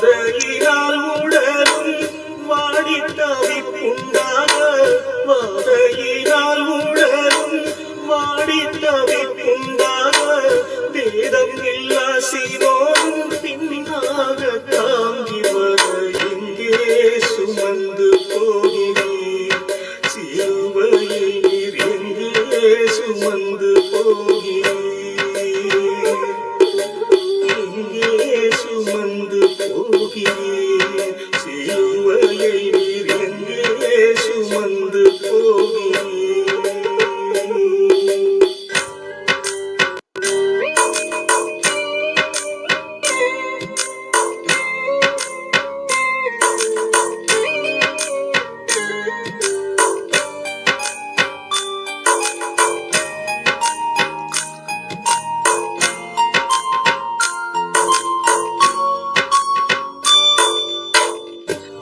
வாதையினால் உடலும் வாடி தவிப்புண்டாக, வாதையினால் உடலும் வாடி தவிப்புண்டாக, வேதம் இல்லா சீரோடும் பின்னாக தாங்கி வர எங்கே சுமந்து போகிறீர், சிலுவையை நீர் எங்கே சுமந்து போகிறீர், எங்கே சுமந்து போகிறீர், சிலுவையை நீர் எங்கே சுமந்து போகிறீர்.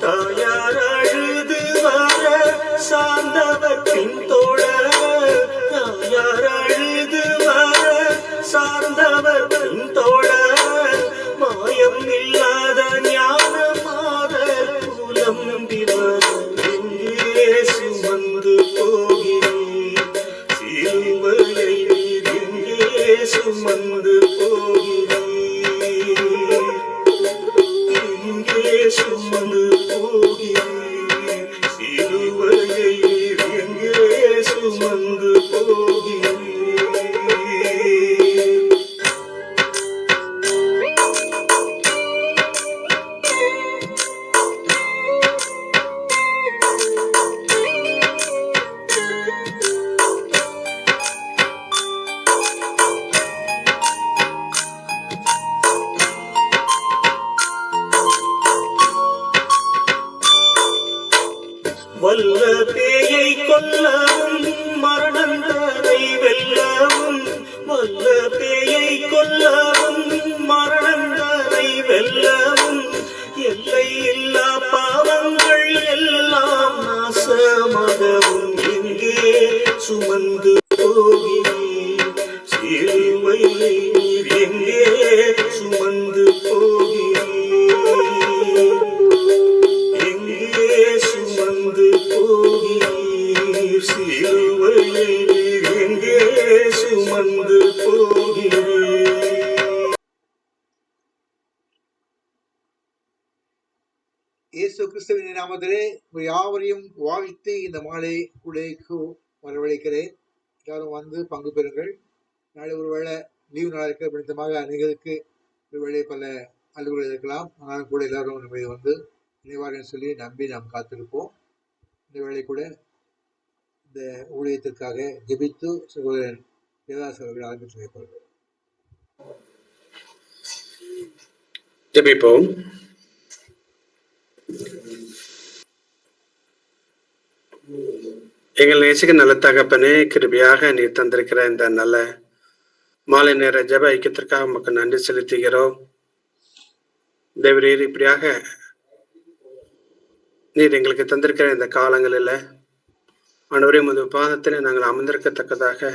தாயார் அழுது வர சார்ந்தவர் பின்தொடர, தாயார் அழுது வர சார்ந்தவர் பின்தொடர, மாயம் இல்லாத ஞான மாதர் புலம்பி வர எங்கே சுமந்து போகிறீர், சிலுவையை நீர் எங்கே சுமந்து போகிறீர், எங்கே சுமந்து போகிறீர், சிலுவையை நீர் எங்கே சுமந்து போகிறீர். வல்ல பேயை கொல்லவும் மரணந்தனை வெல்லவும், வல்ல பேயை கொல்லவும் மரணந்தனை வெல்லவும், எல்லை இல்லா பாவங்கள் எல்லாம் நாசமாகவும் எங்கே சுமந்து போகிறீர், சிலுவையை நீர் எங்கே சுமந்து போகிறீர், எங்கே சுமந்து போகிறீர், சிலுவையை நீர் எங்கே சுமந்து போகிறீர். இயேசு கிறிஸ்துவின் நாமத்திலே யாவரையும் வாழ்த்தி இந்த மாலை உடைக்கு வரவழைக்கிறேன். எல்லாரும் வந்து பங்கு பெறுங்கள். நாளை ஒருவேளை லீவு நாளாக இருக்கிற பிடித்தமாக அநேகருக்கு ஒருவேளை பல அலுவல்கள் இருக்கலாம். ஆனாலும் கூட எல்லாரும் நம்ம வந்து நினைவார்கள் சொல்லி நம்பி நாம் காத்திருப்போம். இந்த வேளை கூட இந்த ஊழியத்திற்காக ஜெபித்து சகோதரன் தேவதாஸ் அவர்கள் ஆரம்பித்து வைப்பார்கள். ஜெபிப்போம். எங்கள் நேசிக்க நல்ல தகப்பனே, கிருபியாக நீர் தந்திருக்கிற இந்த நல்ல மாலை நேர ஜெப ஐக்கியத்திற்காக நமக்கு நன்றி செலுத்துகிறோம். தேவரீர், இப்படியாக நீர் எங்களுக்கு தந்திருக்கிற இந்த காலங்களில் ஆண்டவரே உமது பாதத்தில் நாங்கள் அமர்ந்திருக்கத்தக்கதாக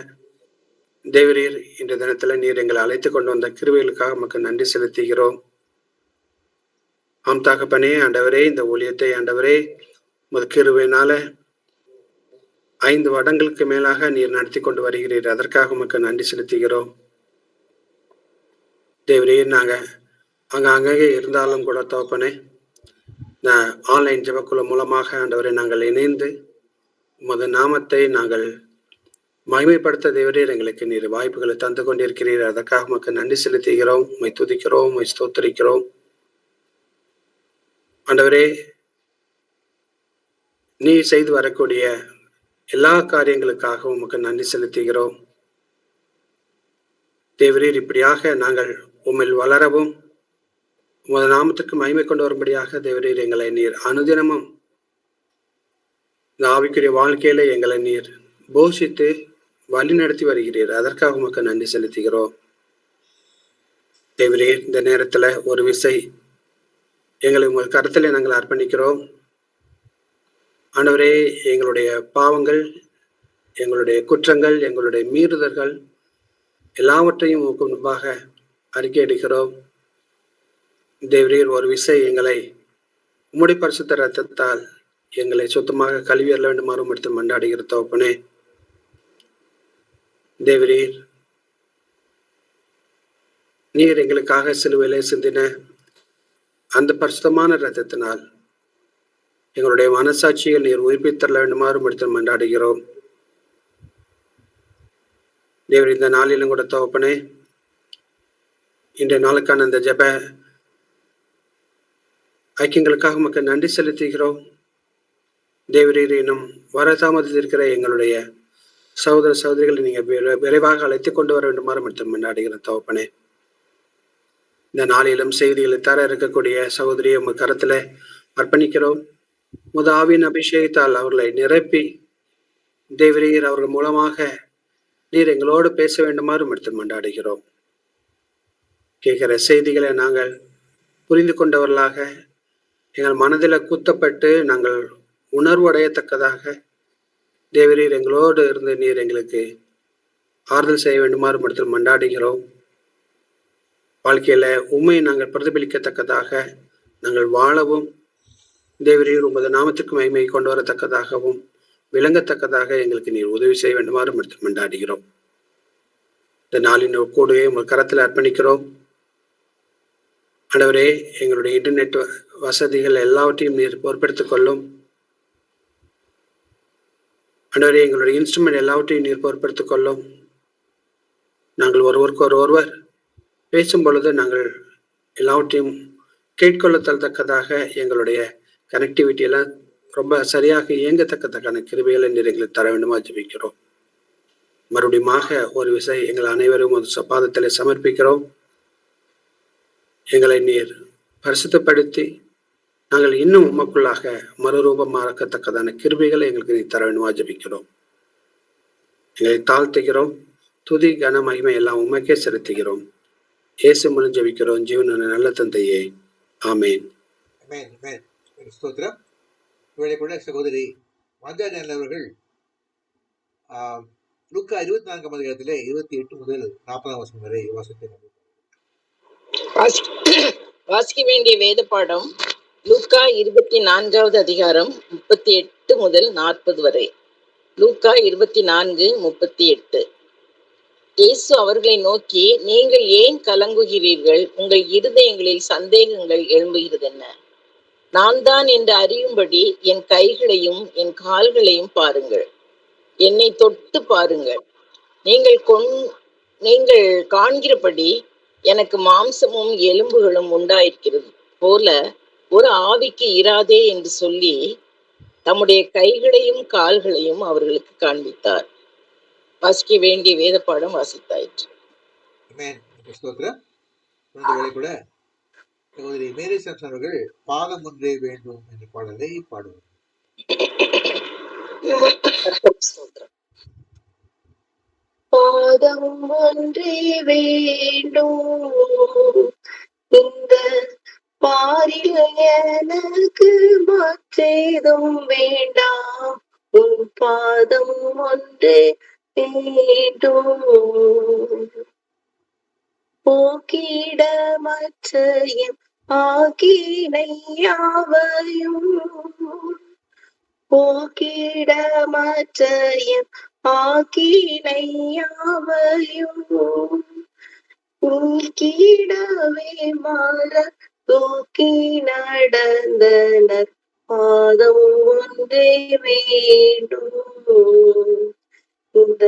தேவரீர் இன்றைய தினத்தில் நீர் எங்களை அழைத்து கொண்டு வந்த கிருபைகளுக்காக நமக்கு நன்றி செலுத்துகிறோம். ஆம் தகப்பனே, ஆண்டவரே, இந்த ஊழியத்தை ஆண்டவரே உமது கிருபையினால 5 வருடங்களுக்கு மேலாக நீர் நடத்தி கொண்டு வருகிறீர். அதற்காக உமக்கு நன்றி செலுத்துகிறோம். தேவரீர், நாங்கள் அங்கே இருந்தாலும் கூட தகப்பனே, நான் ஆன்லைன் ஜெபக்குழு மூலமாக ஆண்டவரை நாங்கள் இணைந்து உமது நாமத்தை நாங்கள் மகிமைப்படுத்த தேவரீர் எங்களுக்கு நீர் வாய்ப்புகளை தந்து கொண்டிருக்கிறீர். அதற்காக உமக்கு நன்றி செலுத்துகிறோம். உம்மை துதிக்கிறோம், உம்மை ஸ்தோத்திரிக்கிறோம். ஆண்டவரே, நீ செய்து வரக்கூடிய எல்லா காரியங்களுக்காக உமக்கு நன்றி செலுத்துகிறோம். தேவரீர், இப்படியாக நாங்கள் உம்மில் வளரவும் உமது நாமத்துக்கு மகிமை கொண்டு வரும்படியாக தேவரீர் எங்களை நீர் அனுதினமும் இந்த ஆவிக்குரிய வாழ்க்கையில எங்களை நீர் போஷித்து வழி நடத்தி வருகிறீர். அதற்காக உமக்கு நன்றி செலுத்துகிறோம். தேவரீர், இந்த நேரத்துல ஒரு விசை எங்களை உங்கள் கருத்திலே நாங்கள் அர்ப்பணிக்கிறோம். ஆண்டவரே, எங்களுடைய பாவங்கள், எங்களுடைய குற்றங்கள், எங்களுடைய மீறுதல்கள் எல்லாவற்றையும் உமக்கு முன்பாக அறிக்கையிடுகிறோம். தேவரீர் ஒரு விசை எங்களை உம்முடைய பரிசுத்த ரத்தத்தால் எங்களை சுத்தமாக கழுவி அருள வேண்டுமாறு எடுத்து மண்டாடுகிற தகப்பனே. தேவரீர் நீர் எங்களுக்காக சிலுவையிலே சிந்தின அந்த பரிசுத்தமான ரத்தத்தினால் எங்களுடைய மனசாட்சிகள் நீர் உயிர்ப்பித்தரல வேண்டுமாறு எடுத்து மண்டாடுகிறோம். தேவர் இந்த நாளிலும் கூட தகப்பனே, இன்றைய நாளுக்கான அந்த ஜெப ஐக்கியங்களுக்காக மக்கள் நன்றி செலுத்துகிறோம். தேவரீர் இன்னும் வரதாமதித்திருக்கிற எங்களுடைய சகோதர சகோதரிகளை நீங்கள் விரைவாக அழைத்து கொண்டு வர வேண்டுமாறு மற்றும் கொண்டாடுகிற தகப்பனே. இந்த நாளிலும் செய்திகளை தர இருக்கக்கூடிய சகோதரியை உங்கள் கரத்துல அர்ப்பணிக்கிறோம். ஆவியின் அபிஷேகத்தால் அவர்களை நிரப்பி தேவரீர் அவர்கள் மூலமாக நீர் எங்களோடு பேச வேண்டுமாறு மற்றும் கொண்டாடுகிறோம். கேட்கிற செய்திகளை நாங்கள் புரிந்து கொண்டவர்களாக எங்கள் மனதில் குத்தப்பட்டு நாங்கள் உணர்வு அடையத்தக்கதாக தேவரீர் எங்களோடு இருந்து நீர் எங்களுக்கு ஆறுதல் செய்ய வேண்டுமாறு மற்றும் மண்டாடுகிறோம். வாழ்க்கையில உண்மையை நாங்கள் பிரதிபலிக்கத்தக்கதாக நாங்கள் வாழவும் தேவரீர் உமது நாமத்திற்கு மகிமை கொண்டு வரத்தக்கதாகவும் விளங்கத்தக்கதாக எங்களுக்கு நீர் உதவி செய்ய வேண்டுமாறு மற்றும் மண்டாடுகிறோம். இந்த நாளின் கூடவே உங்கள் கரத்தில் அர்ப்பணிக்கிறோம். ஆண்டவரே, எங்களுடைய இன்டர்நெட் வசதிகள் எல்லாவற்றையும் நீர் பொறுப்பெடுத்துக் கொள்ளும். ஆண்டவரே, எங்களுடைய இன்ஸ்ட்ருமெண்ட் எல்லாவற்றையும் நீர் பொறுப்பெடுத்துக் கொள்ளும். நாங்கள் ஒருவருக்கு ஒருவர் பேசும் பொழுது நாங்கள் எல்லாவற்றையும் கேட்கொள்ளத்தக்கதாக எங்களுடைய கனெக்டிவிட்டி எல்லாம் ரொம்ப சரியாக இயங்கத்தக்கதற்கான கிருபைகளை நீர் எங்களுக்கு தர வேண்டுமா ஜெபிக்கிறோம். மறுபடியுமாக ஒரு விசை எங்கள் அனைவரும் ஒரு பாதத்தில் சமர்ப்பிக்கிறோம். எங்களை நீர் பரிசுத்தப்படுத்தி நாங்கள் இன்னும் உமக்குள்ளாக மறுரூபமாக்கத்தக்கதான கிருபைகளை எங்களுக்கு நீ தர வேண்டுமா ஜெபிக்கிறோம். எங்களை தாழ்த்துகிறோம். துதி கன மகிமை எல்லாம் உமக்கே செலுத்துகிறோம். இயேசு மூலம் ஜெபிக்கிறோம் ஜீவன நல்ல தந்தையே, ஆமேன். ஸ்தோத்திரம். இவளை கூட சகோதரி மஞ்சாஜன் அவர்கள் லூக்கா 24ஆம் அதிகாரத்திலே 28 முதல் 40ஆம் வசனம் வரை வாசித்து வாசிக்க வேண்டிய வேத பாடம் லூக்கா 24வது அதிகாரம் 38 முதல் 40 வரை. லூக்கா 24:38. இயேசு அவர்களை நோக்கி, நீங்கள் ஏன் கலங்குகிறீர்கள்? உங்கள் இருதயங்களில் சந்தேகங்கள் எழும்புகிறது என்ன? நான் தான் என்று அறியும்படி என் கைகளையும் என் கால்களையும் பாருங்கள். என்னை தொட்டு பாருங்கள். நீங்கள் காண்கிறபடி எனக்கு மாம்சமும் எலும்புகளும் உண்டாயிருக்கிறது போல ஒரு ஆவிக்கு இராதே என்று சொல்லி தம்முடைய கைகளையும் கால்களையும் அவர்களுக்கு காண்பித்தார். வாசிக்க வேண்டிய வேத பாடம் வாசித்தாயிற்று. கூட சகோதரி மேரி சாம்சன் அவர்கள் பாதம் ஒன்றே வேண்டும் என்ற பாடலை பாடுவார். பாதம் ஒன்றே வேண்டும், இந்த பாரில் எனக்கு மாற்றேதும் வேண்டாம், உன் பாதம் ஒன்றே வேண்டும். போக்கிடமற்ற எம் ஆக்கினை யாவையும், போக்கிடமற்ற எம் ஆக்கினை யாவையும் நீக்கிடவே மாற தூக்கி நடந்தனர். பாதம் ஒன்றே வேண்டும், இந்த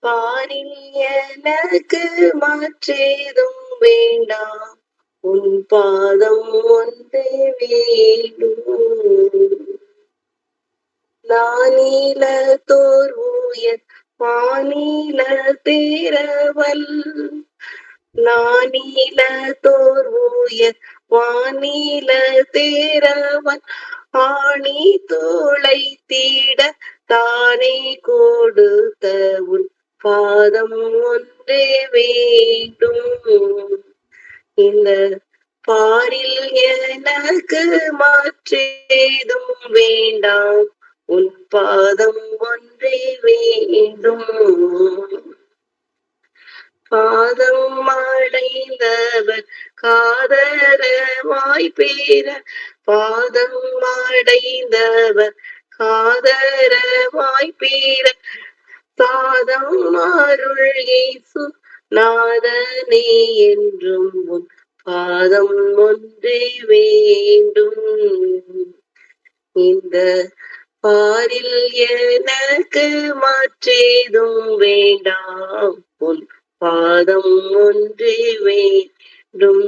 பாரில் எனக்கு மாற்றேதும் வேண்டாம், உன் பாதம் ஒன்றே வேண்டும். நானில தோர்வுயர் வானில தேரவல், நானில தோர்வுயர் வானில தேரவன் ஆணி தோளை தீட தானே கொடுத்த உன் பாதம் ஒன்றே வேண்டும். இந்த பாரில் எனக்கு மாற்றேதும் வேண்டாம், உன் பாதம் ஒன்றே வேண்டும். பாதம் அடைந்தவர் காதரவாய் பேர, பாதம் அடைந்தவர் காதரவாய் பேர, சாதம் அருள் இயேசு நாதனே என்றும் உன் பாதம் ஒன்றே வேண்டும். இந்த பாரில் எனக்கு மாற்றேதும் வேண்டாம், உன் பாதம் ஒன்றே வேண்டும்.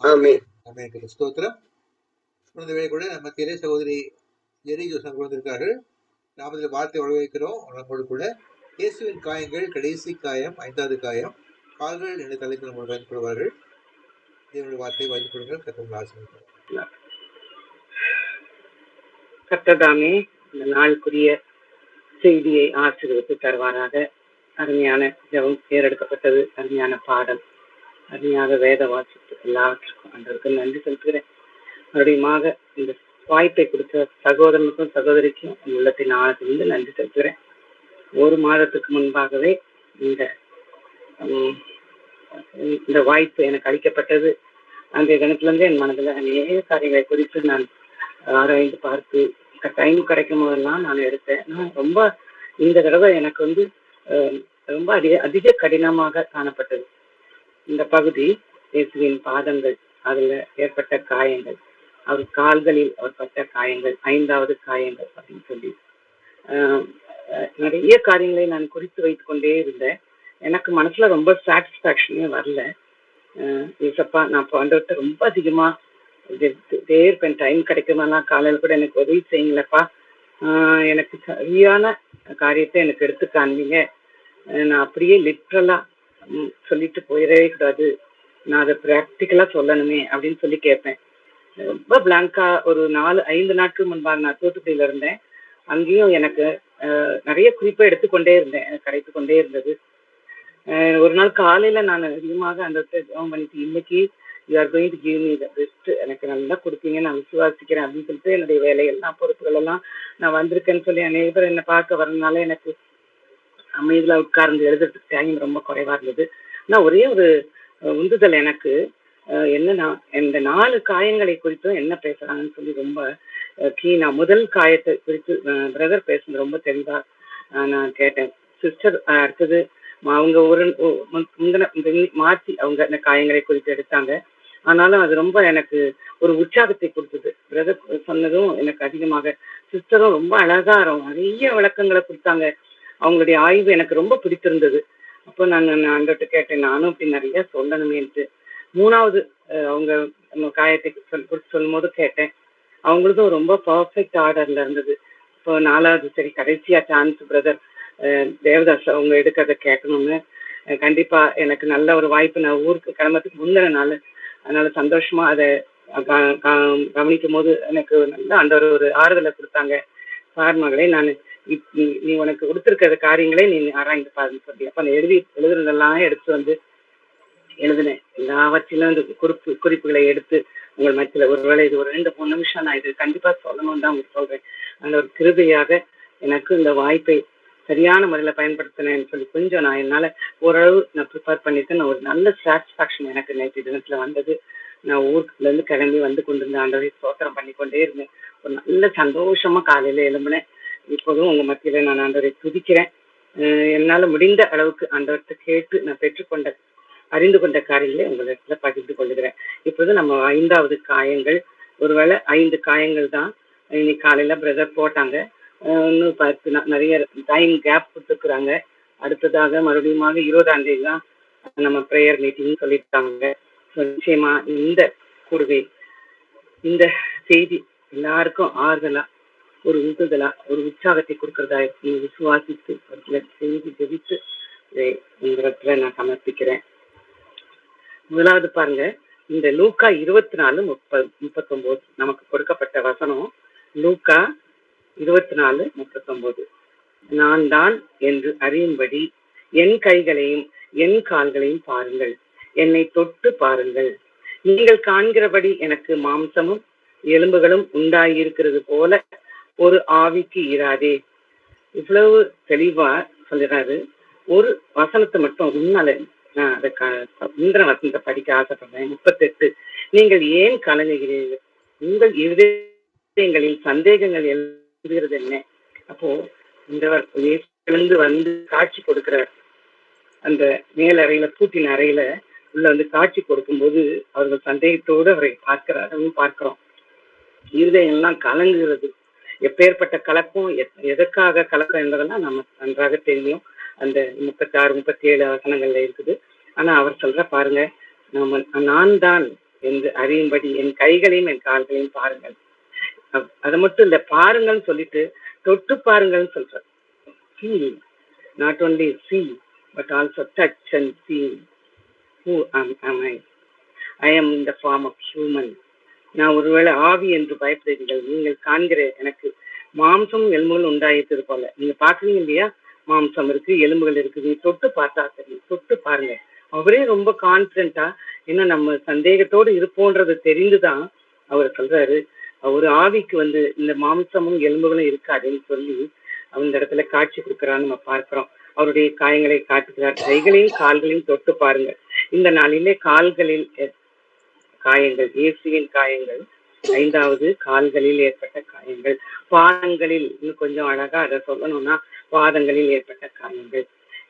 ஆமென். ஆமென். ஸ்தோத்திரம். இந்த வேலை கூட நம்ம மத்தியிலே சகோதரி ஜெரி ஜோசப் வந்திருக்கார்கள். நாமத்தில் வார்த்தை வரவேற்கிறோம். நம்மளோடு கூட இயேசுவின் காயங்கள், கடைசி காயம், 5வது காயம், கால்கள் என்ற தலைப்பில் நம்ம பயன்படுவார்கள். தேவனுடைய வார்த்தை வாய்ப்பு கொடுங்கள். கர்த்தர் ஆசீர்வதிப்பார். கர்த்ததாமே இந்த நாளுக்குரிய செய்தியை ஆசீர்வதித்து தருவாராக. அருமையான ஜெபம் தேர்ந்தெடுக்கப்பட்டது, அருமையான பாடல், அருமையாக வேத வாசிப்பு எல்லாவற்றுக்கும் அன்றருக்கு நன்றி செலுத்துகிறேன். மறுபடியுமாக இந்த வாய்ப்பை கொடுத்த சகோதரனுக்கும் சகோதரிக்கும் உள்ளத்தின் ஆழத்திலிருந்து நன்றி செலுத்துகிறேன். ஒரு மாதத்துக்கு முன்பாகவே இந்த வாய்ப்பு எனக்கு அளிக்கப்பட்டது. அந்த தினத்திலிருந்து என் மனதில் அநேக காரியங்களை குறித்து நான் ஆராய்ந்து பார்த்து டைம் கிடைக்கும் போதெல்லாம் நான் எடுத்தேன். ரொம்ப இந்த தடவை எனக்கு ரொம்ப அதிக கடினமாக காணப்பட்டது. இந்த பகுதி இயேசுவின் பாதங்கள், அதுல ஏற்பட்ட காயங்கள், அவர் கால்களில் அவர் பட்ட காயங்கள், 5வது காயங்கள் அப்படின்னு சொல்லி நிறைய காரியங்களை நான் குறித்து வைத்து கொண்டே இருந்தேன். எனக்கு மனசுல ரொம்ப சாட்டிஸ்பாக்சனே வரல. ஏசப்பா, நான் ஆண்டவர்கிட்ட ரொம்ப அதிகமா இருப்பேன். டைம் கிடைக்குமெல்லாம் காலையில் கூட எனக்கு உதவி செய்யுங்களப்பா, எனக்கு சரியான காரியத்தை எனக்கு எடுத்து காண்பீங்க, நான் அப்படியே லிட்ரலா சொல்லிட்டு போயிடவே கூடாது, நான் அதை ப்ராக்டிக்கலா சொல்லணுமே அப்படின்னு சொல்லி கேட்பேன். ரொம்ப பிளாங்கா ஒரு 4-5 நாட்கள் முன்பாக நான் தூத்துக்குடியில இருந்தேன். அங்கேயும் எனக்கு நிறைய குறிப்பை எடுத்துக்கொண்டே இருந்தேன், எனக்கு கிடைத்து கொண்டே இருந்தது. ஒரு நாள் காலையில நான் அதிகமாக அந்த ஜெபம் பண்ணிட்டு, இன்னைக்கு you are going to give me the best, எனக்கு நல்லா கொடுப்பீங்க, நான் விசுவாசிக்கிறேன் அப்படின்னு சொல்லிட்டு என்னுடைய வேலையெல்லாம் பொறுப்புகள் எல்லாம் நான் வந்திருக்கேன்னு சொல்லி அநேக பேர் என்னை பார்க்க வரதுனால எனக்கு அமைதியில் உட்கார்ந்து எழுதுறதுக்கு டைம் ரொம்ப குறைவா இருந்தது. ஆனால் ஒரே ஒரு உந்துதல் எனக்கு என்னன்னா, இந்த 4 காயங்களை குறித்தும் என்ன பேசுறாங்கன்னு சொல்லி ரொம்ப கீனா முதல் காயத்தை குறித்து பிரதர் பேசுனது ரொம்ப தெளிவா நான் கேட்டேன். சிஸ்டர் அடுத்தது அவங்க மாற்றி அவங்க அந்த காயங்களை குறித்து எடுத்தாங்க. ஆனாலும் அது ரொம்ப எனக்கு ஒரு உற்சாகத்தை கொடுத்தது. பிரதர் சொன்னதும் எனக்கு அதிகமாக, சிஸ்டரும் ரொம்ப அழகா நிறைய விளக்கங்களை கொடுத்தாங்க. அவங்களுடைய ஆய்வு எனக்கு ரொம்ப பிடித்திருந்தது. அப்போ நான் அங்கிட்ட கேட்டேன், நானும் இப்படி நிறைய சொல்லணுமேன்ட்டு. 3வது அவங்க காயத்தை சொல்லும் போது கேட்டேன், அவங்களுக்கும் ரொம்ப பர்ஃபெக்ட் ஆர்டர்ல இருந்தது. இப்போ 4வது சரி கடைசியா சான்ஸ் பிரதர் தேவதாஸ் அவங்க எடுக்கிறத கேட்கணும்னு, கண்டிப்பா எனக்கு நல்ல ஒரு வாய்ப்பு. நான் ஊருக்கு கிளம்புறதுக்கு முந்தின நாள், அதனால சந்தோஷமா அதை கவனிக்கும் போது எனக்கு நல்லா அந்த ஒரு ஆறுதலை கொடுத்தாங்க. சார் மகளே, நான் நீ உனக்கு கொடுத்துருக்கிற காரியங்களே நீ ஆராய்ந்து பாருன்னு சொல்லி, அப்ப நான் எழுதுனதெல்லாம் எடுத்து வந்து எழுதினேன். எல்லாவற்றிலும் இந்த குறிப்புகளை எடுத்து உங்கள் மத்தியில ஒருவேளை இது ஒரு 2-3 நிமிஷம் நான் இது கண்டிப்பா சொல்லணும்னு தான் உங்களுக்கு சொல்றேன். அந்த ஒரு கிருபையாக எனக்கு இந்த வாய்ப்பை சரியான முறையில பயன்படுத்தினேன்னு சொல்லி கொஞ்சம் நான் என்னால ஓரளவு நான் ப்ரிப்பேர் பண்ணிட்டு நான் ஒரு நல்ல சாட்டிஸ்பாக்சன் எனக்கு நேற்று தினத்துல வந்தது. நான் ஊருக்குள்ள இருந்து கிளம்பி வந்து கொண்டிருந்த ஆண்டவரை ஸ்தோத்திரம் பண்ணி கொண்டே இருந்தேன். ஒரு நல்ல சந்தோஷமா காலையில எழும்பினேன். இப்போதும் உங்க மத்தியில நான் ஆண்டவரை துதிக்கிறேன். என்னால முடிந்த அளவுக்கு ஆண்டவர்கிட்ட கேட்டு நான் பெற்றுக்கொண்ட அறிந்து கொண்ட காரியங்களை உங்களிடத்துல பகிர்ந்து கொள்ளுகிறேன். இப்போது நம்ம 5வது காயங்கள், ஒருவேளை 5 காயங்கள் தான் இன்னைக்கு காலையில பிரதர் போட்டாங்க. இன்னும் 10 நிறைய டைம் கேப் கொடுத்துருக்குறாங்க. அடுத்ததாக மறுபடியும் 20ஆம் தேதி தான் நம்ம ப்ரேயர் மீட்டிங் சொல்லியிருக்காங்க. நிச்சயமா இந்த கூடுகை, இந்த செய்தி எல்லாருக்கும் ஆறுதலா, ஒரு உந்துதலா, ஒரு உற்சாகத்தை கொடுக்கறதா நீங்க விசுவாசித்து செய்தி ஜெபித்து உங்களிடத்துல நான் சமர்ப்பிக்கிறேன். முதலாவது பாருங்க, இந்த லூக்கா 24:39 நமக்கு கொடுக்கப்பட்ட வசனம். லூக்கா 24:39, நான் தான் என்று அறியும்படி என் கைகளையும் என் கால்களையும் பாருங்கள், என்னை தொட்டு பாருங்கள், நீங்கள் காண்கிறபடி எனக்கு மாம்சமும் எலும்புகளும் உண்டாயிருக்கிறது போல ஒரு ஆவிக்கு இராதே. இவ்வளவு தெளிவா சொல்றாரு. ஒரு வசனத்தை மட்டும் முன்னால நான் அதை முந்தின வசனத்தை படிக்க ஆசைப்படுறேன். 38. நீங்கள் ஏன் கலங்குகிறீர்கள்? உங்கள் இருதயங்களில் சந்தேகங்கள் எழுதுகிறது என்ன? அப்போ இந்த இயேசு வந்து காட்சி கொடுக்கிற அந்த மேல் அறையில, பூட்டின் அறையில உள்ள வந்து காட்சி கொடுக்கும்போது அவர்கள் சந்தேகத்தோடு அவரை பார்க்கிறோம். இருதயம் எல்லாம் கலங்குகிறது. எப்பேற்பட்ட கலக்கம், எதற்காக கலக்கம் என்பதெல்லாம் நம்ம நன்றாக தெரியும். அந்த 36, 37 வசனங்கள்ல இருக்குது. ஆனா அவர் சொல்ற பாருங்க, நான் தான் என்று அறியும்படி என் கைகளையும் என் கால்களையும் பாருங்கள். அது மட்டும் இல்ல, பாருங்கள்னு சொல்லிட்டு தொட்டு பாருங்கள்னு சொல்ற. See, not only see but also touch and see. Who am I? I am in the form of human. நான் ஒருவேளை ஆவி என்று பயப்படுகிறீர்கள். நீங்கள் காண்கிற எனக்கு மாம்சம் எலும்புகள் உண்டாயிட்டது போல. நீங்க பாக்குறீங்க இல்லையா, மாம்சம் இருக்கு, எலும்புகள் இருக்குது. தொட்டு பார்த்தா தெரியும், தொட்டு பாருங்க. அவரே ரொம்ப கான்பிடண்டா, ஏன்னா நம்ம சந்தேகத்தோடு இருப்போன்றது தெரிந்துதான் அவர் சொல்றாரு. ஒரு ஆவிக்கு வந்து இந்த மாம்சமும் எலும்புகளும் இருக்காதுன்னு சொல்லி அந்த இடத்துல காட்சி கொடுக்கிறான்னு நம்ம பார்க்கிறோம். அவருடைய காயங்களை காட்டுகிறார். கைகளையும் கால்களையும் தொட்டு பாருங்க. இந்த நாளிலே கால்களில் காயங்கள், இயேசுவின் காயங்கள். 5வது கால்களில் ஏற்பட்ட காயங்கள். பாதங்களில் இன்னும் கொஞ்சம் அழகா அதை சொல்லணும்னா பாதங்களில் ஏற்பட்ட காயங்கள்.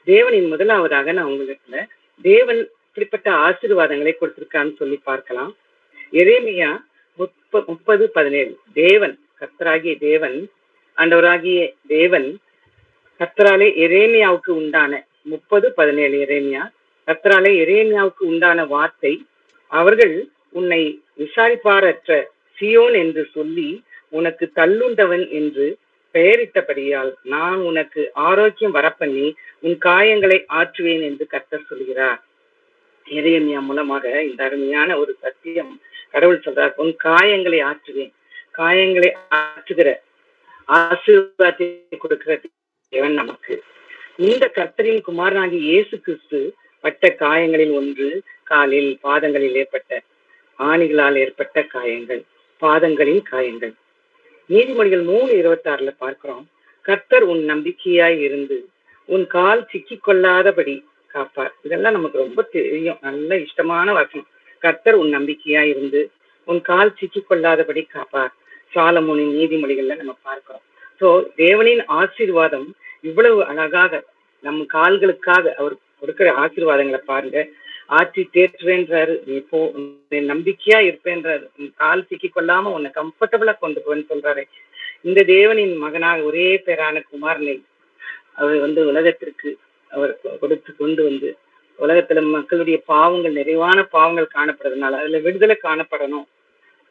தேவனின் முதலாவதாக நான் உங்களுக்கு தேவன் இப்படிப்பட்ட ஆசீர்வாதங்களை கொடுத்திருக்கான்னு சொல்லி பார்க்கலாம். எரேமியா 30:17. தேவன், கர்த்தராகிய தேவன், ஆண்டவராகிய தேவன் கர்த்தராலே எரேமியாவுக்கு உண்டான 30:17 எரேமியா, கர்த்தராலே எரேமியாவுக்கு உண்டான வார்த்தை, அவர்கள் உன்னை விசாரிப்பாரற்ற சியோன் என்று சொல்லி உனக்கு தள்ளுண்டவன் என்று பெயரிட்டபடியால் நான் உனக்கு ஆரோக்கியம் வரப்பண்ணி உன் காயங்களை ஆற்றுவேன் என்று கர்த்தர் சொல்கிறார். எரேமியா மூலமாக இந்த அருமையான ஒரு சத்தியம் கடவுள் சொல்றார். உன் காயங்களை ஆற்றுவேன். காயங்களை ஆற்றுகிற ஆசீர்வாதத்தை கொடுக்கிற தேவன் நமக்கு. இந்த கர்த்தரின் குமாரனாகிய இயேசு கிறிஸ்து பட்ட காயங்களில் ஒன்று காலில், பாதங்களில் ஏற்பட்ட ஆணிகளால் ஏற்பட்ட காயங்கள், பாதங்களின் காயங்கள். நீதிமொழிகள் 3:26 பார்க்கிறோம். கர்த்தர் உன் நம்பிக்கையாய் இருந்து உன் கால் சிக்கி கொள்ளாதபடி காப்பார். இதெல்லாம் நமக்கு ரொம்ப தெரியும், நல்ல இஷ்டமான வசனம். கர்த்தர் உன் நம்பிக்கையாய் இருந்து உன் கால் சிக்கி கொள்ளாதபடி காப்பார். சாலமோனின் நீதிமொழிகள்ல நம்ம பார்க்கிறோம். சோ தேவனின் ஆசீர்வாதம் இவ்வளவு அழகாக நம் கால்களுக்காக அவர் கொடுக்கிற ஆசீர்வாதங்களை பாருங்க. ஆற்றி தேற்றுவேன்றாரு. நீ இப்போ நம்பிக்கையா இருப்பேன்றாரு. கால் சிக்கி கொள்ளாம உன்னை கம்ஃபர்டபுளா கொண்டு போன்னு சொல்றாரு. இந்த தேவனின் மகனாக ஒரே பேரான குமாரனை அவர் வந்து உலகத்திற்கு அவர் கொடுத்து கொண்டு வந்து, உலகத்துல மக்களுடைய பாவங்கள், நிறைவான பாவங்கள் காணப்படுறதுனால அதுல விடுதலை காணப்படணும்.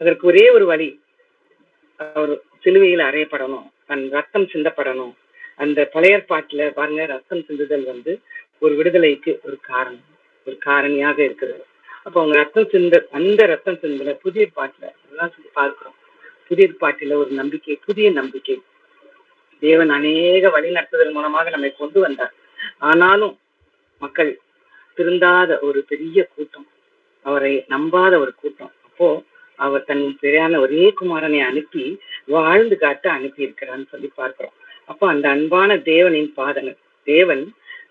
அதற்கு ஒரே ஒரு வழி, அவர் சிலுவையில் அறையப்படணும், தன் ரத்தம் சிந்தப்படணும். அந்த பழைய ஏற்பாட்டுல பாருங்க, ரத்தம் சிந்துதல் வந்து ஒரு விடுதலைக்கு ஒரு காரணம், ஒரு காரணியாக இருக்கிறது. அப்போ அவங்க அந்த ரத்தம் சிந்தல புதிய பாட்டுல எல்லாம் சொல்லி பார்க்கிறோம். புதிய பாட்டில ஒரு நம்பிக்கை, புதிய நம்பிக்கை. தேவன் அநேக வழி நடத்துதல் மூலமாக நம்மை கொண்டு வந்தார். ஆனாலும் மக்கள் திருந்தாத ஒரு பெரிய கூட்டம், அவரை நம்பாத ஒரு கூட்டம். அப்போ அவர் தன் பெரியான ஒரே குமாரனை அனுப்பி வாழ்ந்து காட்ட அனுப்பி இருக்கிறான்னு சொல்லி பார்க்கிறோம். அப்போ அந்த அன்பான தேவனின் பாதங்கள், தேவன்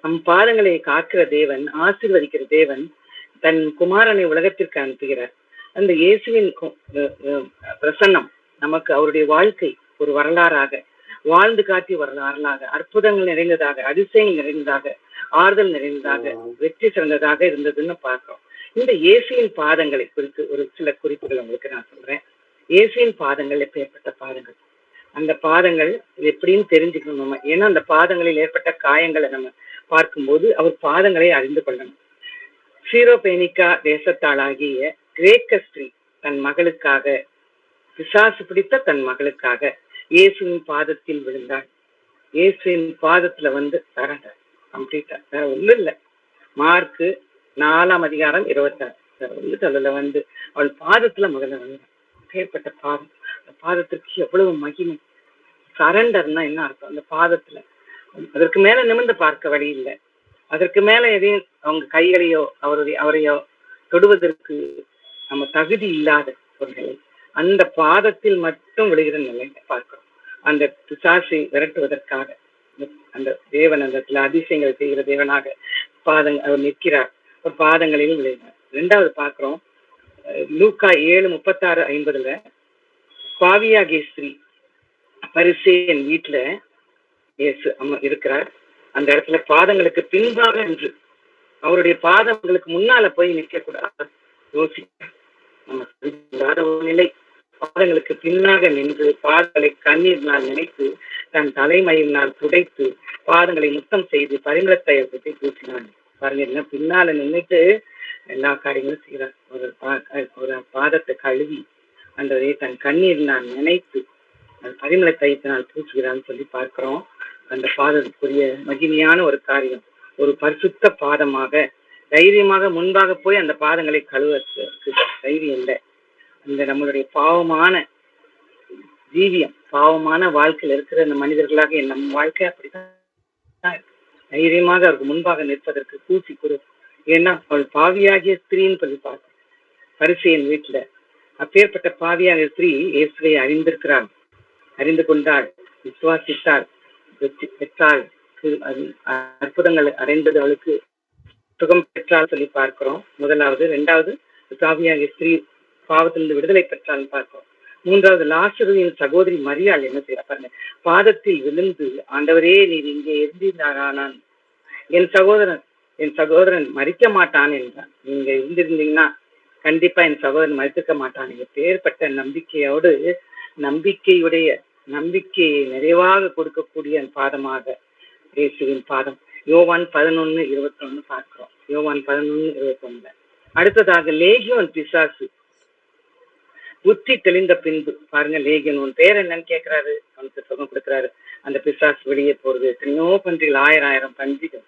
நம் பாதங்களை காக்கிற தேவன், ஆசீர்வதிக்கிற தேவன் தன் குமாரனை உலகத்திற்கு அனுப்புகிறார். அந்த இயேசுவின் பிரசன்னம் நமக்கு அவருடைய வாழ்க்கை ஒரு வரலாறாக, வாழ்ந்து காட்டிய வரலாறாக, அற்புதங்கள் நிறைந்ததாக, அதிசயங்கள் நிறைந்ததாக, ஆறுதல் நிறைந்ததாக, வெற்றி சிறந்ததாக இருந்ததுன்னு பார்க்கிறோம். இந்த இயேசுவின் பாதங்களை குறித்து ஒரு சில குறிப்புகள் உங்களுக்கு நான் சொல்றேன். இயேசுவின் பாதங்கள் எப்பேற்பட்ட பாதங்கள், அந்த பாதங்கள் எப்படின்னு தெரிஞ்சுக்கணும் நம்ம. ஏன்னா அந்த பாதங்களில் ஏற்பட்ட காயங்களை நம்ம பார்க்கும்போது அவர் பாதங்களை அறிந்து கொள்ளணும். சீரோபேனிக்கா தேசத்தாளாகிய கிரேக்க ஸ்திரீ தன் மகளுக்காக, பிசாசு பிடித்த தன் மகளுக்காக இயேசுவின் பாதத்தில் விழுந்தாள். இயேசுவின் பாதத்துல வந்து சரண்டர் கம்ப்ளீட்டா, வேற ஒண்ணும் இல்லை. மார்க்கு 4:26 அதுல வந்து அவள் பாதத்துல முதல்ல வந்து ஏற்பட்ட பாதம். அந்த பாதத்திற்கு எவ்வளவு மகிமை. சரண்டர்னா என்ன அர்த்தம்? அந்த பாதத்துல அதற்கு மேல நிமிர்ந்து பார்க்க வழி இல்லை. அதற்கு மேல எதையும் அவங்க கைகளையோ அவரையோ தொடுவதற்கு நம்ம தகுதி இல்லாதவர்களை அந்த பாதத்தில் மட்டும் விழுகிற நிலையை பார்க்கிறோம். அந்த பிசாசை விரட்டுவதற்காக அந்த தேவன் அந்த இடத்துல அதிசயங்கள் செய்கிற தேவனாக அவர் நிற்கிறார். ஒரு பாதங்களில் விளைகிறார். 2வது பார்க்கிறோம் லூக்கா 7:36-50 பாவியாகிய ஸ்திரீ பரிசேயன் வீட்டுல இயேசு இருக்கிறார். அந்த இடத்துல பாதங்களுக்கு பின்பாக என்று அவருடைய பாதங்களுக்கு முன்னால போய் நிற்க கூடாது யோசிக்க நிலை. பாதங்களுக்கு பின்னாக நின்று பாதங்களை கண்ணீரினால் நினைத்து தன் தலைமையினால் துடைத்து பாதங்களை முத்தம் செய்து பரிமளத்தையை பற்றி பூசினான். பாருங்க, என்ன பின்னால நின்றுட்டு எல்லா காரியங்களும் செய்கிறார். ஒரு பாதத்தை கழுவி அந்த தன் கண்ணீரினால் நினைத்து அது பரிமள தைத்தினால் பூசுகிறான்னு சொல்லி பார்க்கிறோம். அந்த பாதத்துக்குரிய மகிமையான ஒரு காரியம். ஒரு பரிசுத்த பாதமாக தைரியமாக முன்பாக போய் அந்த பாதங்களை கழுவதற்கு தைரியம் இல்லை. அந்த நம்மளுடைய பாவமான ஜீவியம், பாவமான வாழ்க்கையில் இருக்கிற அந்த மனிதர்களாக நம் வாழ்க்கை அப்படித்தான் தைரியமாக அவருக்கு முன்பாக நிற்பதற்கு கூசி கொடு. ஏன்னா அவள் பாவியாகிய ஸ்திரீன்னு சொல்லி பார்க்க பரிசேயன் வீட்டுல அப்பேற்பட்ட பாவியாகிய ஸ்திரீ இயேசுவை அறிந்திருக்கிறாள், அறிந்து கொண்டாள், விசுவாசித்தாள், பெற்றாள், அற்புதங்கள் அடைந்தது, அவளுக்கு சுகம் பெற்றால் சொல்லி பார்க்கிறோம். 1வது. 2வது பாவியாகிய ஸ்திரீ பாவத்திலிருந்து விடுதலை பெற்றால் பார்க்கிறோம். 3வது லாசருவின் சகோதரி மரியாள் என்ன செய்ய பாருங்க, பாதத்தில் விழுந்து ஆண்டவரே நீர் இங்கே இருந்திருந்தாரானான், என் சகோதரன் மறிக்க மாட்டான் என்றான். நீங்க இருந்திருந்தீங்கன்னா கண்டிப்பா என் சகோதரன் மறித்திருக்க மாட்டான். பேர்பட்ட நம்பிக்கையோடு நம்பிக்கையை நிறைவாக கொடுக்கக்கூடிய பாதமாக இயேசுவின் பாதம். யோவான் 11:21 பார்க்கிறோம். யோவான் 11:21. அடுத்ததாக லேகியோன் பிசாசு புத்தி தெளிந்த பின்பு பாருங்க, லேகியோன் உன் பேர் என்னன்னு கேட்கிறாரு, அவனுக்கு சுகம் கொடுக்குறாரு. அந்த பிசாசு வெளியே போறது, எத்தனையோ பன்றிகள், 1000 பன்றிகள்.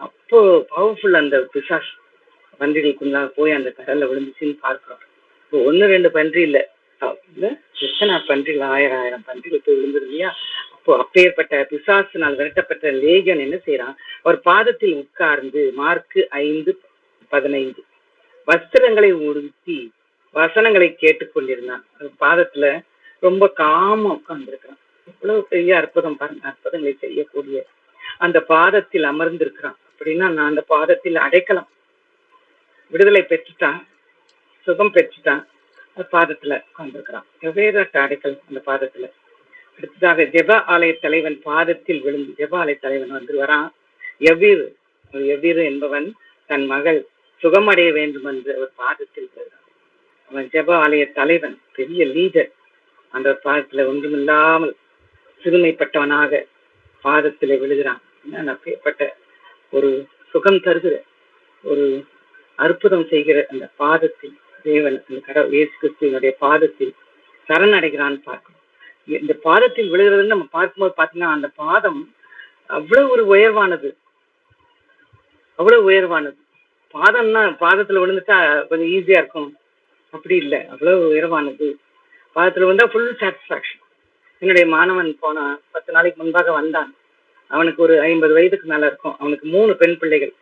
அப்போ பவர்ஃபுல் அந்த பிசாசு பன்றிகளுக்குள்ளாக போய் அந்த கடல்ல விழுந்துச்சுன்னு பார்க்கிறோம். இப்போ 1-2 பன்றி இல்லை, எத்தனை பன்றிகள், 1000 பன்றிகள் போய் விழுந்தது இல்லையா? அப்போ அப்பேற்பட்ட பிசாசினால் விரட்டப்பட்ட லேகியன் என்ன செய்யறான், அவர் பாதத்தில் உட்கார்ந்து மார்க்கு 5:15 வஸ்திரங்களை உடுத்தி வசனங்களை கேட்டுக்கொண்டிருந்தான். பாதத்துல ரொம்ப காம உட்கார்ந்துருக்கிறான். இவ்வளவு பெரிய அற்புதம் பாருங்க, அற்புதங்களை செய்யக்கூடிய அந்த பாதத்தில் அமர்ந்திருக்கிறான். அப்படின்னா நான் அந்த பாதத்தில் அடைக்கலாம், விடுதலை பெற்றுட்டான், சுகம் பெற்றுட்டான், பாதத்துல உட்கார்ந்துருக்கிறான். வெவ்வேறு அடைக்கலம் அந்த பாதத்துல. அடுத்ததாக ஜெப ஆலய தலைவன் பாதத்தில் விழுந்து, ஜெப ஆலய தலைவன் வந்து வரான். எவ்வீரு என்பவன் தன் மகள் சுகமடைய வேண்டும் என்று அவர் பாதத்தில் விழுகிறான். அவன் ஜெப ஆலய தலைவன், பெரிய லீடர். அந்த பாதத்துல ஒன்றுமில்லாமல் சிறுமைப்பட்டவனாக பாதத்துல விழுகிறான். அப்பேற்பட்ட ஒரு சுகம் தருகிற ஒரு அற்புதம் செய்கிற அந்த பாதத்தில் தேவன், அந்த கடவுள் இயேசு கிறிஸ்துவினுடைய பாதத்தில் சரணடைகிறான்னு பார்க்கணும். இந்த பாதத்தில் விழுகிறதுன்னு நம்ம பார்க்கும்போது பார்த்தீங்கன்னா அந்த பாதம் அவ்வளவு ஒரு உயர்வானது, அவ்வளவு உயர்வானது. பாதம்னா பாதத்துல விழுந்துட்டா கொஞ்சம் ஈஸியா இருக்கும், அப்படி இல்லை, அவ்வளவு உயர்வானது. பாதத்துல விழுந்தா ஃபுல் சாட்டிஸ்ஃபேக்ஷன். என்னுடைய மாணவன் போன 10 நாளைக்கு முன்பாக வந்தான். அவனுக்கு ஒரு 50 வயதுக்கு மேல இருக்கும். அவனுக்கு 3 பெண் பிள்ளைகள்.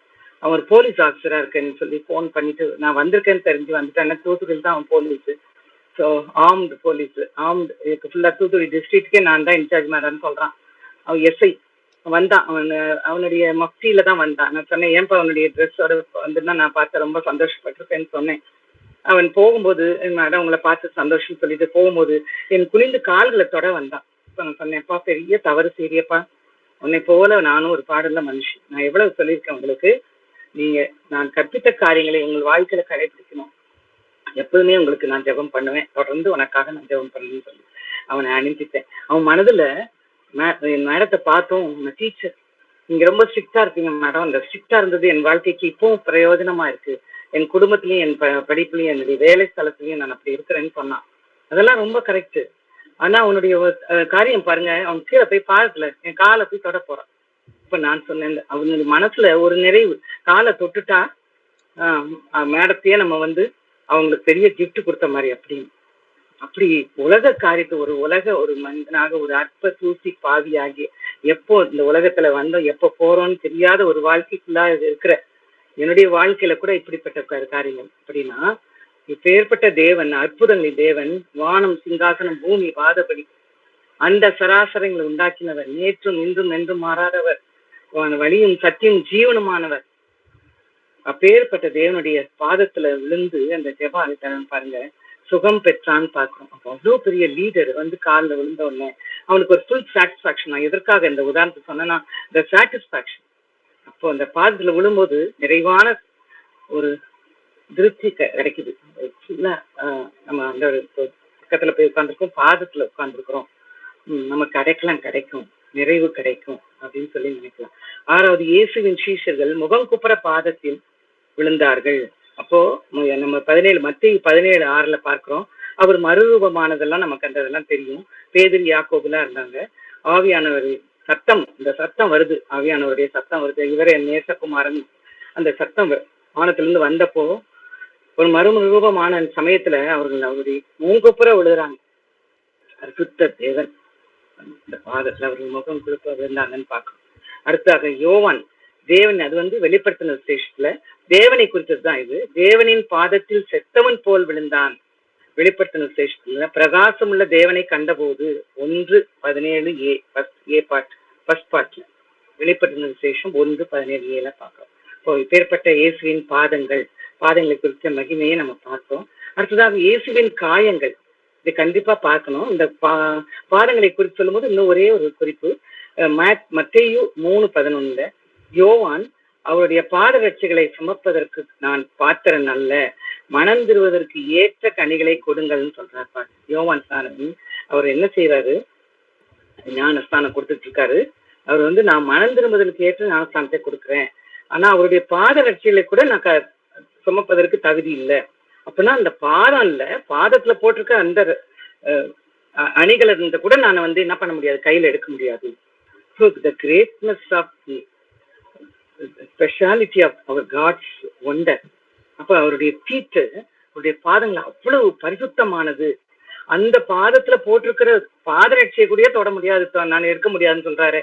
அவன் போலீஸ் ஆஃபீஸரா இருக்கேன்னு சொல்லி ஃபோன் பண்ணிட்டு நான் வந்திருக்கேன்னு தெரிஞ்சு வந்துட்டேன். தூத்துக்குடியில் தான் அவன் போலீஸ். ஸோ ஆர்ம்டு போலீஸ், ஃபுல்லா தூத்துக்குடி டிஸ்ட்ரிக்ட்கே நான் தான் இன்சார்ஜ் மேடம்னு சொல்றான். அவன் எஸ்ஐ வந்தான். அவனுடைய மஃப்டியில தான் வந்தான். நான் சொன்னேன், ஏன்பா அவனுடைய ட்ரெஸ்ஸோட வந்துன்னா நான் பார்த்து ரொம்ப சந்தோஷப்பட்டிருக்கேன்னு சொன்னேன். அவன் போகும்போது, மேடம் உங்களை பார்த்து சந்தோஷம்னு சொல்லிட்டு போகும்போது என் குனிந்து கால்களை தொட வந்தான். இப்போ நான் சொன்னேன்ப்பா, பெரிய தவறு செய்யப்பா, உன்னை போல நானும் ஒரு பாடல மனுஷன். நான் எவ்வளவு சொல்லியிருக்கேன் உங்களுக்கு, நீங்க நான் கற்பித்த காரியங்களை உங்கள் வாழ்க்கையில கடைபிடிக்கணும். எப்பவுமே உங்களுக்கு நான் ஜெபம் பண்ணுவேன், தொடர்ந்து உனக்காக நான் ஜெபம் பண்ணணும்னு சொல்லி அவனை அனுப்பிட்டேன். அவன் மனதுல என் மேடத்தை பார்த்தோம், உங்க டீச்சர் நீங்க ரொம்ப ஸ்ட்ரிக்டா இருப்பீங்க மேடம், அந்த ஸ்ட்ரிக்டா இருந்தது என் வாழ்க்கைக்கு இப்பவும் பிரயோஜனமா இருக்கு. என் குடும்பத்திலையும் என் படிப்புலையும் என்னுடைய வேலை ஸ்தலத்திலையும் நான் அப்படி இருக்கிறேன்னு சொன்னான். அதெல்லாம் ரொம்ப கரெக்ட். ஆனா அவனுடைய காரியம் பாருங்க, அவன் கீழே போய் பாதத்துல என் காலை போய் தொட போறான். இப்ப நான் சொன்னேன், அவனுடைய மனசுல ஒரு நிறைவு, காலை தொட்டுட்டா மேடத்தையே நம்ம அவங்களுக்கு பெரிய கிஃப்ட் கொடுத்த மாதிரி அப்படின்னு. அப்படி உலக காரியத்தை ஒரு மனிதனாக ஒரு அற்ப தூசி பாவியாகி எப்போ இந்த உலகத்துல வந்தோம் எப்போ போறோம்னு தெரியாத ஒரு வாழ்க்கைக்குள்ளா இருக்கிற என்னுடைய வாழ்க்கையில கூட இப்படிப்பட்ட காரியங்கள். அப்படின்னா இப்பேற்பட்ட தேவன், அற்புதங்களின் தேவன், வானம் சிங்காசனம் பூமி வாதபடி அந்த சராசரங்களை உண்டாக்கினவர், நேற்றும் இன்றும் என்றும் மாறாதவர், வழியும் சத்தியும் ஜீவனுமானவர். அப்பேற்பட்ட தேவனுடைய பாதத்துல விழுந்து அந்த ஜெபாலித்தனம் பாருங்க சுகம் பெற்றான்னு பார்க்கிறோம். அப்போ அவ்வளோ பெரிய லீடர் வந்து காலில் விழுந்த உடனே அவனுக்கு ஒரு ஃபுல் சாட்டிஸ்பாக்சன். நான் எதற்காக இந்த உதாரணத்தை சொன்னேன்னா, இந்த சாட்டிஸ்பாக்சன். அப்போ அந்த பாதத்துல விழும்போது நிறைவான ஒரு திருப்தி கிடைக்குது. நம்ம அந்த பக்கத்துல போய் உட்காந்துருக்கோம், பாதத்துல உட்காந்துருக்கிறோம், நமக்கு கிடைக்கும், நிறைவு கிடைக்கும் அப்படின்னு சொல்லி நினைக்கலாம். 6வது, இயேசுவின் சீஷர்கள் முகம் குப்புற பாதத்தில் விழுந்தார்கள். அப்போ நம்ம மத்தேயு 17:6 பார்க்கிறோம். அவர் மறுரூபமானதெல்லாம் நமக்கு அந்த இதெல்லாம் தெரியும். பேதுரு யாக்கோபுலாம் இருந்தாங்க. ஆவியானவர் சத்தம், இந்த சத்தம் வருது, ஆவியானவருடைய சத்தம் வருது, இவரே நேசகுமாரன். அந்த சத்தம் வானத்திலிருந்து வந்தப்போ ஒரு மறுரூபமான சமயத்துல அவர்கள் அவருடைய மூங்குப்புற விழுகிறாங்க. அற்புத்த தேவன் அந்த பாதத்துல அவர்கள் முகம் கொடுப்ப விழுந்தாங்கன்னு பார்க்கணும். அடுத்தாக யோவான் தேவன், அது வந்து வெளிப்படுத்தின விசேஷத்துல தேவனை குறித்தது தான் இது. தேவனின் பாதத்தில் செத்தவன் போல் விழுந்தான். வெளிப்படுத்தின விசேஷத்துல பிரகாசமுள்ள தேவனை கண்டபோது 1:17 ஃபர்ஸ்ட் பார்ட்ல வெளிப்படுத்தின விசேஷம் 1:17 பார்க்கிறோம். இப்போ இப்பேற்பட்ட இயேசுவின் பாதங்களை குறித்த மகிமையை நம்ம பார்த்தோம். அடுத்ததாக இயேசுவின் காயங்கள், இதை கண்டிப்பா பார்க்கணும். இந்த பாதங்களை குறித்து சொல்லும் போது இன்னும் ஒரே ஒரு குறிப்பு. மத்தேயு 3:11 யோவான் அவருடைய பாதரட்சைகளை சுமப்பதற்கு நான் பாத்திரன் அல்ல, மனம் திருவதற்கு ஏற்ற கனிகளை கொடுங்கள்னு சொல்றாரு. யோவான் ஸ்நானன் அவர் என்ன செய்யறாரு, ஞானஸ்தானம் கொடுத்துட்டு இருக்காரு. அவர் வந்து நான் மனம் திரும்புவதற்கு ஏற்ற ஞானஸ்தானத்தை கொடுக்குறேன், ஆனா அவருடைய பாதரட்சைகளை கூட நான் சுமப்பதற்கு தகுதி இல்லை. அப்படின்னா அந்த பாதம் இல்ல, பாதத்துல போட்டிருக்க அந்த அணிகளை கூட நான் வந்து என்ன பண்ண முடியாது, கையில எடுக்க முடியாது. So the greatness of the speciality of our God's wonder. அப்ப அவருடைய ஃபீட், அவருடைய பாதங்கள் அவ்வளவு பரிசுத்தமானது. அந்த பாதத்துல போட்டிருக்கிற பாதரட்சியை கூட தொட முடியாது, நான் எடுக்க முடியாதுன்னு சொல்றாரு.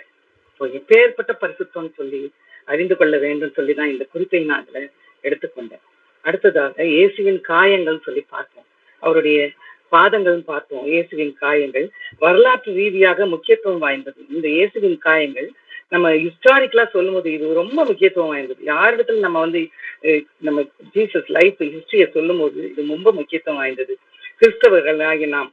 எப்பேற்பட்ட பரிசுத்தம்னு சொல்லி அறிந்து கொள்ள வேண்டும் சொல்லிதான் இந்த குறிப்பை நான் அதுல எடுத்துக்கொண்டேன். அடுத்ததாக இயேசுவின் காயங்கள் சொல்லி பார்த்தோம், அவருடைய பாதங்கள் பார்த்தோம். இயேசுவின் காயங்கள் வரலாற்று ரீதியாக முக்கியத்துவம் வாய்ந்தது. இந்த இயேசுவின் காயங்கள் நம்ம ஹிஸ்டாரிக்கலா சொல்லும் போது இது ரொம்ப முக்கியத்துவம் வாய்ந்தது. யாரிடத்துல நம்ம வந்து நம்ம ஜீசஸ் லைஃப் ஹிஸ்டரியை சொல்லும் போது இது ரொம்ப முக்கியத்துவம் வாய்ந்தது. கிறிஸ்தவர்களாகி நாம்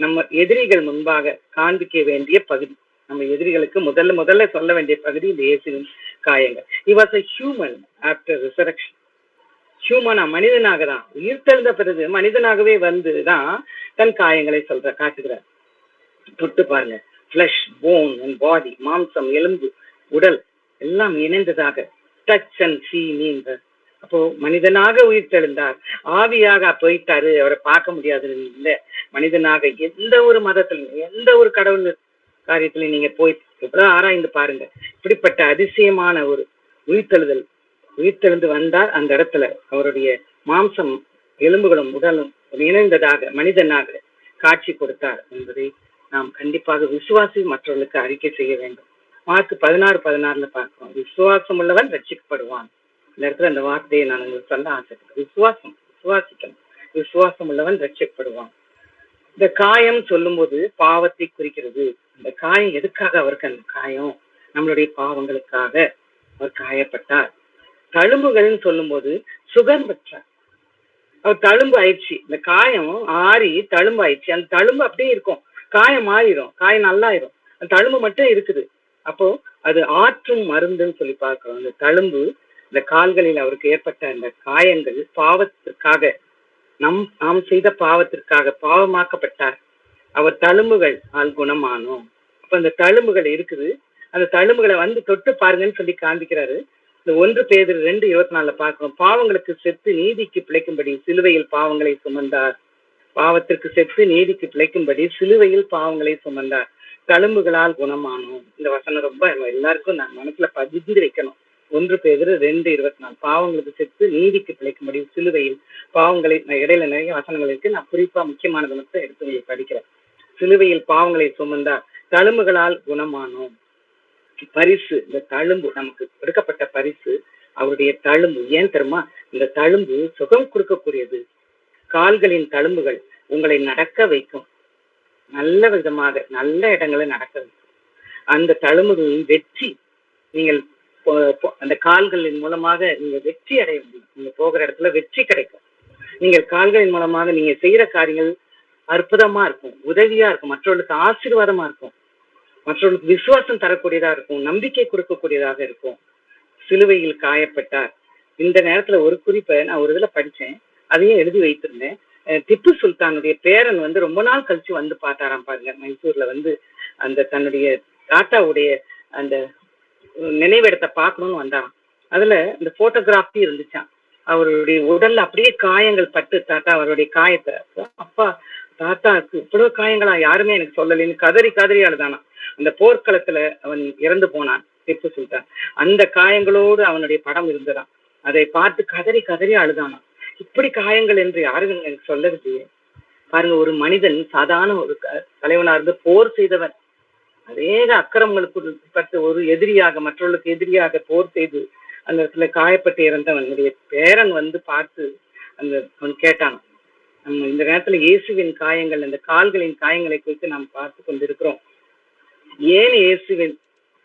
நம்ம எதிரிகள் முன்பாக காண்பிக்க வேண்டிய பகுதி, நம்ம எதிரிகளுக்கு முதல்ல சொல்ல வேண்டிய பகுதி இந்த இயேசுவின் காயங்கள். He was a human after resurrection. ஹியூமனா, மனிதனாக தான், உயிர்த்தெழுந்த பிறகு மனிதனாகவே வந்துதான் தன் காயங்களை காட்டுகிறார். தொட்டு பாருங்க, ஃபிளஷ், போன் அண்ட் பாடி, மாம்சம், எலும்பு, உடல் எல்லாம் இணைந்ததாக டச் அண்ட் சீ மீன்ற. அப்போ மனிதனாக உயிர்த்தெழுந்தார், ஆவியாக போயிட்டாரு, அவரை பார்க்க முடியாது இல்லை. மனிதனாக எந்த ஒரு மதத்திலும் எந்த ஒரு கடவுள் காரியத்திலையும் நீங்க போய் எவ்வளவு ஆராய்ந்து பாருங்க, இப்படிப்பட்ட அதிசயமான ஒரு உயிர்த்தெழுந்து வந்தார். அந்த இடத்துல அவருடைய மாம்சம், எலும்புகளும் உடலும் இணைந்ததாக மனிதனாக காட்சி கொடுத்தார் என்பதை நாம் கண்டிப்பாக விசுவாசி மற்றவர்களுக்கு அறிக்கை செய்ய வேண்டும். மார்க் 16:16 பார்க்கிறோம், விசுவாசம் உள்ளவன் ரட்சிக்கப்படுவான். இந்த இடத்துல அந்த வார்த்தையை நான் உங்களுக்கு சொல்ல ஆசைப்படுறேன். விசுவாசிக்கணும், விசுவாசம் உள்ளவன் ரட்சிக்கப்படுவான். இந்த காயம் சொல்லும் போது பாவத்தை குறிக்கிறது. இந்த காயம் எதுக்காக அவருக்கு, அந்த காயம் நம்மளுடைய பாவங்களுக்காக அவர் காயப்பட்டார். தழும்புகள்னு சொல்லும் போது சுகம் பெற்றார். அவர் தழும்பு ஆயிடுச்சு, இந்த காயம் ஆறி தழும்பு ஆயிடுச்சு. அந்த தழும்பு அப்படியே இருக்கும், காயம் மாறிடும், காயம் நல்லாயிரும், அந்த தழும்பு மட்டும் இருக்குது. அப்போ அது ஆற்றும் மருந்துன்னு சொல்லி பார்க்கிறோம். அந்த தழும்பு, இந்த கால்களில் அவருக்கு ஏற்பட்ட அந்த காயங்கள் பாவத்திற்காக, நாம் செய்த பாவத்திற்காக பாவமாக்கப்பட்டார். அவர் தழும்புகள் ஆல் குணமானோம். அப்ப அந்த தழும்புகள் இருக்குது, அந்த தழும்புகளை வந்து தொட்டு பாருங்கன்னு சொல்லி காண்பிக்கிறாரு. இந்த 1 பேதுரு 2:24 பார்க்கிறோம், பாவங்களுக்கு செத்து நீதிக்கு பிழைக்கும்படி சிலுவையில் பாவங்களை சுமந்தார். பாவத்திற்கு செத்து நீதிக்கு பிழைக்கும்படி சிலுவையில் பாவங்களை சுமந்தார், தழும்புகளால் குணமானோம். இந்த வசனம் ரொம்ப எல்லாருக்கும் நான் மனசுல பதிந்து வைக்கணும். 1 பேதுரு 2:24, பாவங்களுக்கு செத்து நீதிக்கு பிழைக்கும்படி சிலுவையில் பாவங்களை. இடையில நிறைய வசனங்கள் இருக்கு, நான் குறிப்பா முக்கியமானதை மட்டும் எடுத்து படிக்கிறேன். சிலுவையில் பாவங்களை சுமந்தார், தழும்புகளால் குணமானோம். பரிசு, இந்த தழும்பு நமக்கு கொடுக்கப்பட்ட பரிசு அவருடைய தழும்பு. ஏன் தெரியுமா, இந்த தழும்பு சுகம் கொடுக்கக்கூடியது. கால்களின் தழும்புகள் உங்களை நடக்க வைக்கும். நல்ல விதமாக நல்ல இடங்களை நடக்கிறது. அந்த தழும்புகளின் வெற்றி நீங்கள் அந்த கால்களின் மூலமாக நீங்க வெற்றி அடைய முடியும். நீங்க போகிற இடத்துல வெற்றி கிடைக்கும். நீங்கள் கால்களின் மூலமாக நீங்க செய்யற காரியங்கள் அற்புதமா இருக்கும், உதவியா இருக்கும், மற்றவர்களுக்கு ஆசீர்வாதமா இருக்கும், மற்றவர்களுக்கு விசுவாசம் தரக்கூடியதா இருக்கும், நம்பிக்கை கொடுக்கக்கூடியதாக இருக்கும். சிலுவையில் காயப்பட்டார். இந்த நேரத்துல ஒரு குறிப்பை நான் ஒரு இதுல படிச்சேன், அதையும் எழுதி வைத்திருந்தேன். திப்பு சுல்தானுடைய பேரன் வந்து ரொம்ப நாள் கழிச்சு வந்து பார்த்தாராம் பாருங்க, மைசூர்ல வந்து அந்த தன்னுடைய தாத்தாவுடைய அந்த நினைவிடத்தை பார்க்கணும்னு வந்தாராம். அதுல இந்த போட்டோகிராஃபி இருந்துச்சான். அவருடைய உடல்ல அப்படியே காயங்கள் பட்டு தாத்தா அவருடைய காயத்தை, அப்பா தாத்தாக்கு இவ்வளவு காயங்களா, யாருமே எனக்கு சொல்லலைன்னு கதறி கதறி அழுதானா. அந்த போர்க்களத்துல அவன் இறந்து போனான் திப்பு சுல்தான். அந்த காயங்களோடு அவனுடைய படம் இருந்ததாம். அதை பார்த்து கதறி கதறி அழுதானா. இப்படி காயங்கள் என்று யாரும் எனக்கு சொல்லவில்லையே. பாருங்க, ஒரு மனிதன் சாதாரண ஒரு தலைவனா இருந்து போர் செய்தவன், அநேக அக்கிரமங்களுக்கு உட்பட்டு ஒரு எதிரியாக மற்றவர்களுக்கு எதிரியாக போர் செய்து அந்த இடத்துல காயப்பட்டு இறந்தவனுடைய பேரன் வந்து பார்த்து அவன் கேட்டான். நம்ம இந்த நேரத்துல இயேசுவின் காயங்கள், அந்த கால்களின் காயங்களை குறித்து நாம் பார்த்து கொண்டிருக்கிறோம். ஏன் இயேசுவின்